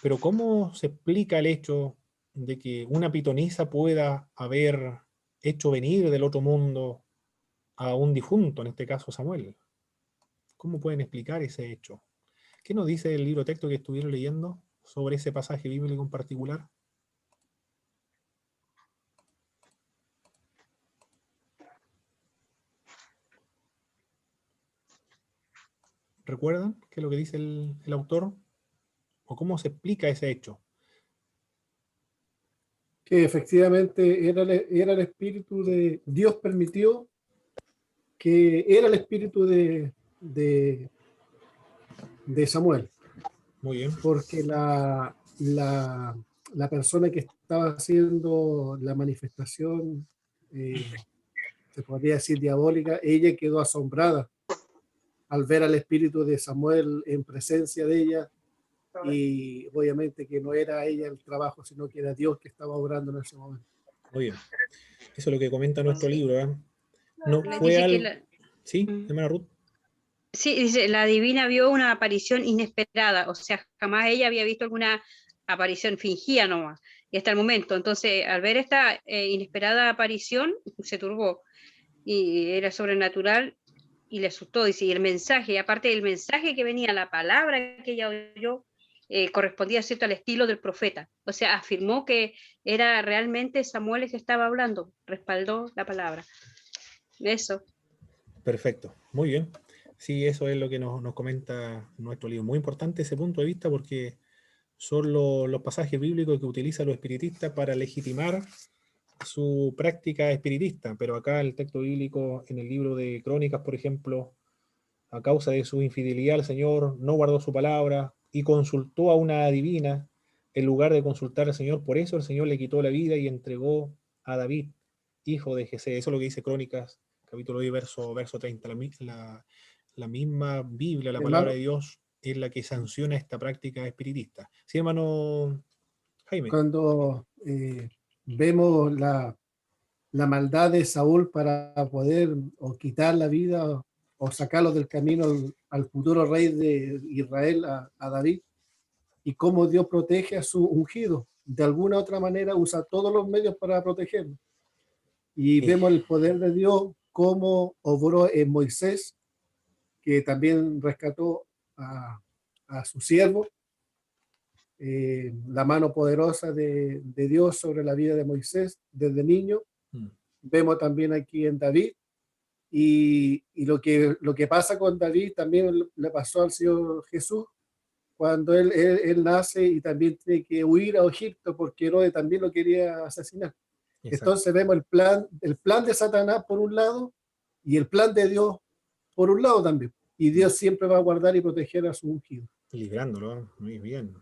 Pero ¿cómo se explica el hecho de que una pitonisa pueda haber hecho venir del otro mundo a un difunto, en este caso Samuel? ¿Cómo pueden explicar ese hecho? ¿Qué nos dice el libro texto que estuvieron leyendo sobre ese pasaje bíblico en particular? ¿Recuerdan qué es lo que dice el autor? ¿O cómo se explica ese hecho? Que efectivamente era el espíritu de Dios, permitió que era el espíritu de Samuel. Muy bien. Porque la persona que estaba haciendo la manifestación, se podría decir diabólica, ella quedó asombrada al ver al espíritu de Samuel en presencia de ella, y obviamente que no era ella el trabajo, sino que era Dios que estaba obrando en ese momento. Muy bien. Eso es lo que comenta nuestro libro. No Le fue dice que algo... ¿Sí, hermana Ruth? Sí, dice, la divina vio una aparición inesperada, o sea, jamás ella había visto alguna aparición, fingía nomás, y hasta el momento. Entonces, al ver esta inesperada aparición, se turbó, y era sobrenatural, y le asustó, dice, y el mensaje, aparte del mensaje que venía, la palabra que ella oyó, correspondía, ¿cierto?, al estilo del profeta. O sea, afirmó que era realmente Samuel el que estaba hablando, respaldó la palabra. Eso. Perfecto, muy bien. Sí, eso es lo que nos comenta nuestro libro. Muy importante ese punto de vista porque son los pasajes bíblicos que utilizan los espiritistas para legitimar su práctica espiritista. Pero acá el texto bíblico, en el libro de Crónicas, por ejemplo, a causa de su infidelidad al Señor, no guardó su palabra y consultó a una adivina en lugar de consultar al Señor. Por eso el Señor le quitó la vida y entregó a David, hijo de Jesé. Eso es lo que dice Crónicas, capítulo 10, verso 30. La misma Biblia, la palabra Hermano, de Dios, es la que sanciona esta práctica espiritista. Sí, hermano Jaime. cuando vemos la maldad de Saúl para poder o quitar la vida o sacarlo del camino al futuro rey de Israel, a David, y cómo Dios protege a su ungido. De alguna u otra manera usa todos los medios para protegerlo. Y vemos el poder de Dios, cómo obró en Moisés, que también rescató a su siervo, la mano poderosa de Dios sobre la vida de Moisés desde niño. Vemos también aquí en David, y lo que pasa con David también le pasó al Señor Jesús cuando él nace y también tiene que huir a Egipto porque Herodes también lo quería asesinar. Exacto. Entonces vemos el plan de Satanás por un lado y el plan de Dios por un lado también. Y Dios siempre va a guardar y proteger a su ungido. Librándolo, muy bien.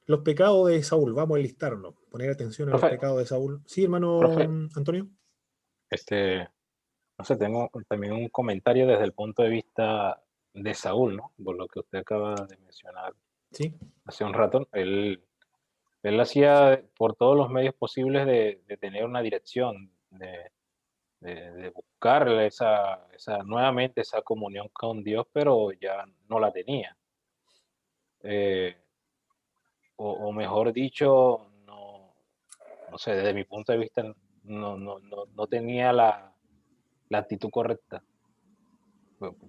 Los pecados de Saúl, vamos a enlistarlos, poner atención a los Profe. pecados de Saúl. Sí, hermano Profe. Antonio. No sé, tengo también un comentario desde el punto de vista de Saúl, ¿no? Por lo que usted acaba de mencionar Sí. hace un rato. Él hacía por todos los medios posibles de tener una dirección, de buscar nuevamente esa comunión con Dios, pero ya no la tenía. O mejor dicho, no sé, desde mi punto de vista, no tenía la actitud correcta.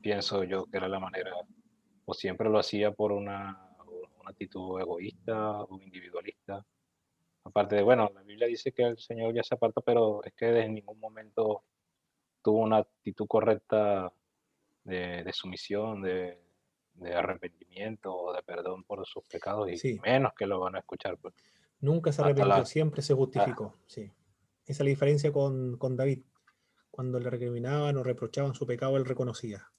Pienso yo que era la manera, o siempre lo hacía por una actitud egoísta o individualista. Aparte de, bueno, la Biblia dice que el Señor ya se apartó, pero es que en ningún momento tuvo una actitud correcta de sumisión, de arrepentimiento o de perdón por sus pecados, y Sí. menos que lo van a escuchar. Pues. Nunca se arrepintió, siempre se justificó. Sí. Esa es la diferencia con David. Cuando le recriminaban o reprochaban su pecado, él reconocía.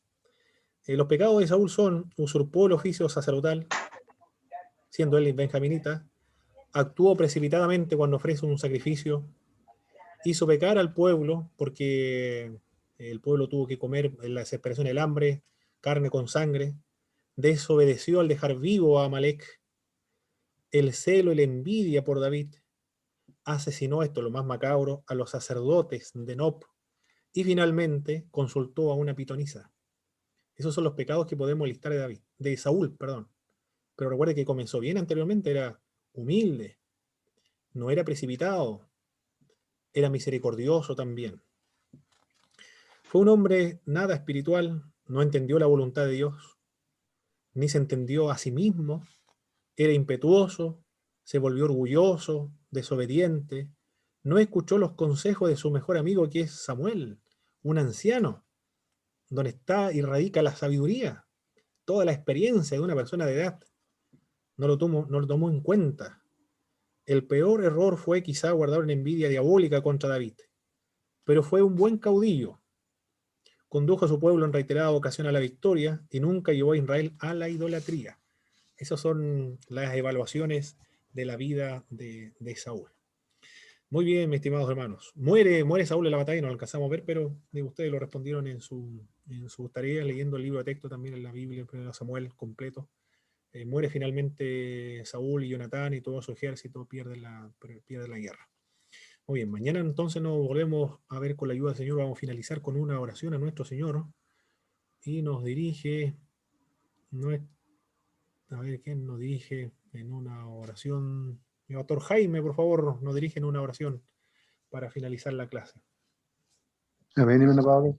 Los pecados de Saúl son: usurpó el oficio sacerdotal, siendo él benjaminita, actuó precipitadamente cuando ofrece un sacrificio, hizo pecar al pueblo porque el pueblo tuvo que comer en la desesperación el hambre, carne con sangre, desobedeció al dejar vivo a Amalek, el celo y la envidia por David, asesinó, esto lo más macabro, a los sacerdotes de Nob, y finalmente consultó a una pitonisa. Esos son los pecados que podemos listar de Saúl, perdón. Pero recuerde que comenzó bien anteriormente, era humilde, no era precipitado, era misericordioso también. Fue un hombre nada espiritual, no entendió la voluntad de Dios, ni se entendió a sí mismo, era impetuoso, se volvió orgulloso, desobediente, no escuchó los consejos de su mejor amigo, que es Samuel, un anciano, donde está y radica la sabiduría, toda la experiencia de una persona de edad. No lo tomó en cuenta. El peor error fue quizá guardar una envidia diabólica contra David, pero fue un buen caudillo. Condujo a su pueblo en reiteradas ocasiones a la victoria y nunca llevó a Israel a la idolatría. Esas son las evaluaciones de la vida de Saúl. Muy bien, mis estimados hermanos. Muere Saúl en la batalla, no lo alcanzamos a ver, pero ustedes lo respondieron en sus tareas, leyendo el libro de texto también en la Biblia, en 1 Samuel completo. Muere finalmente Saúl y Jonatán y todo su ejército pierde la guerra. Muy bien, mañana entonces nos volvemos a ver con la ayuda del Señor. Vamos a finalizar con una oración a nuestro Señor y nos dirige, a ver quién nos dirige en una oración. El doctor Jaime, por favor, nos dirige en una oración para finalizar la clase. Amén, hermano Pablo.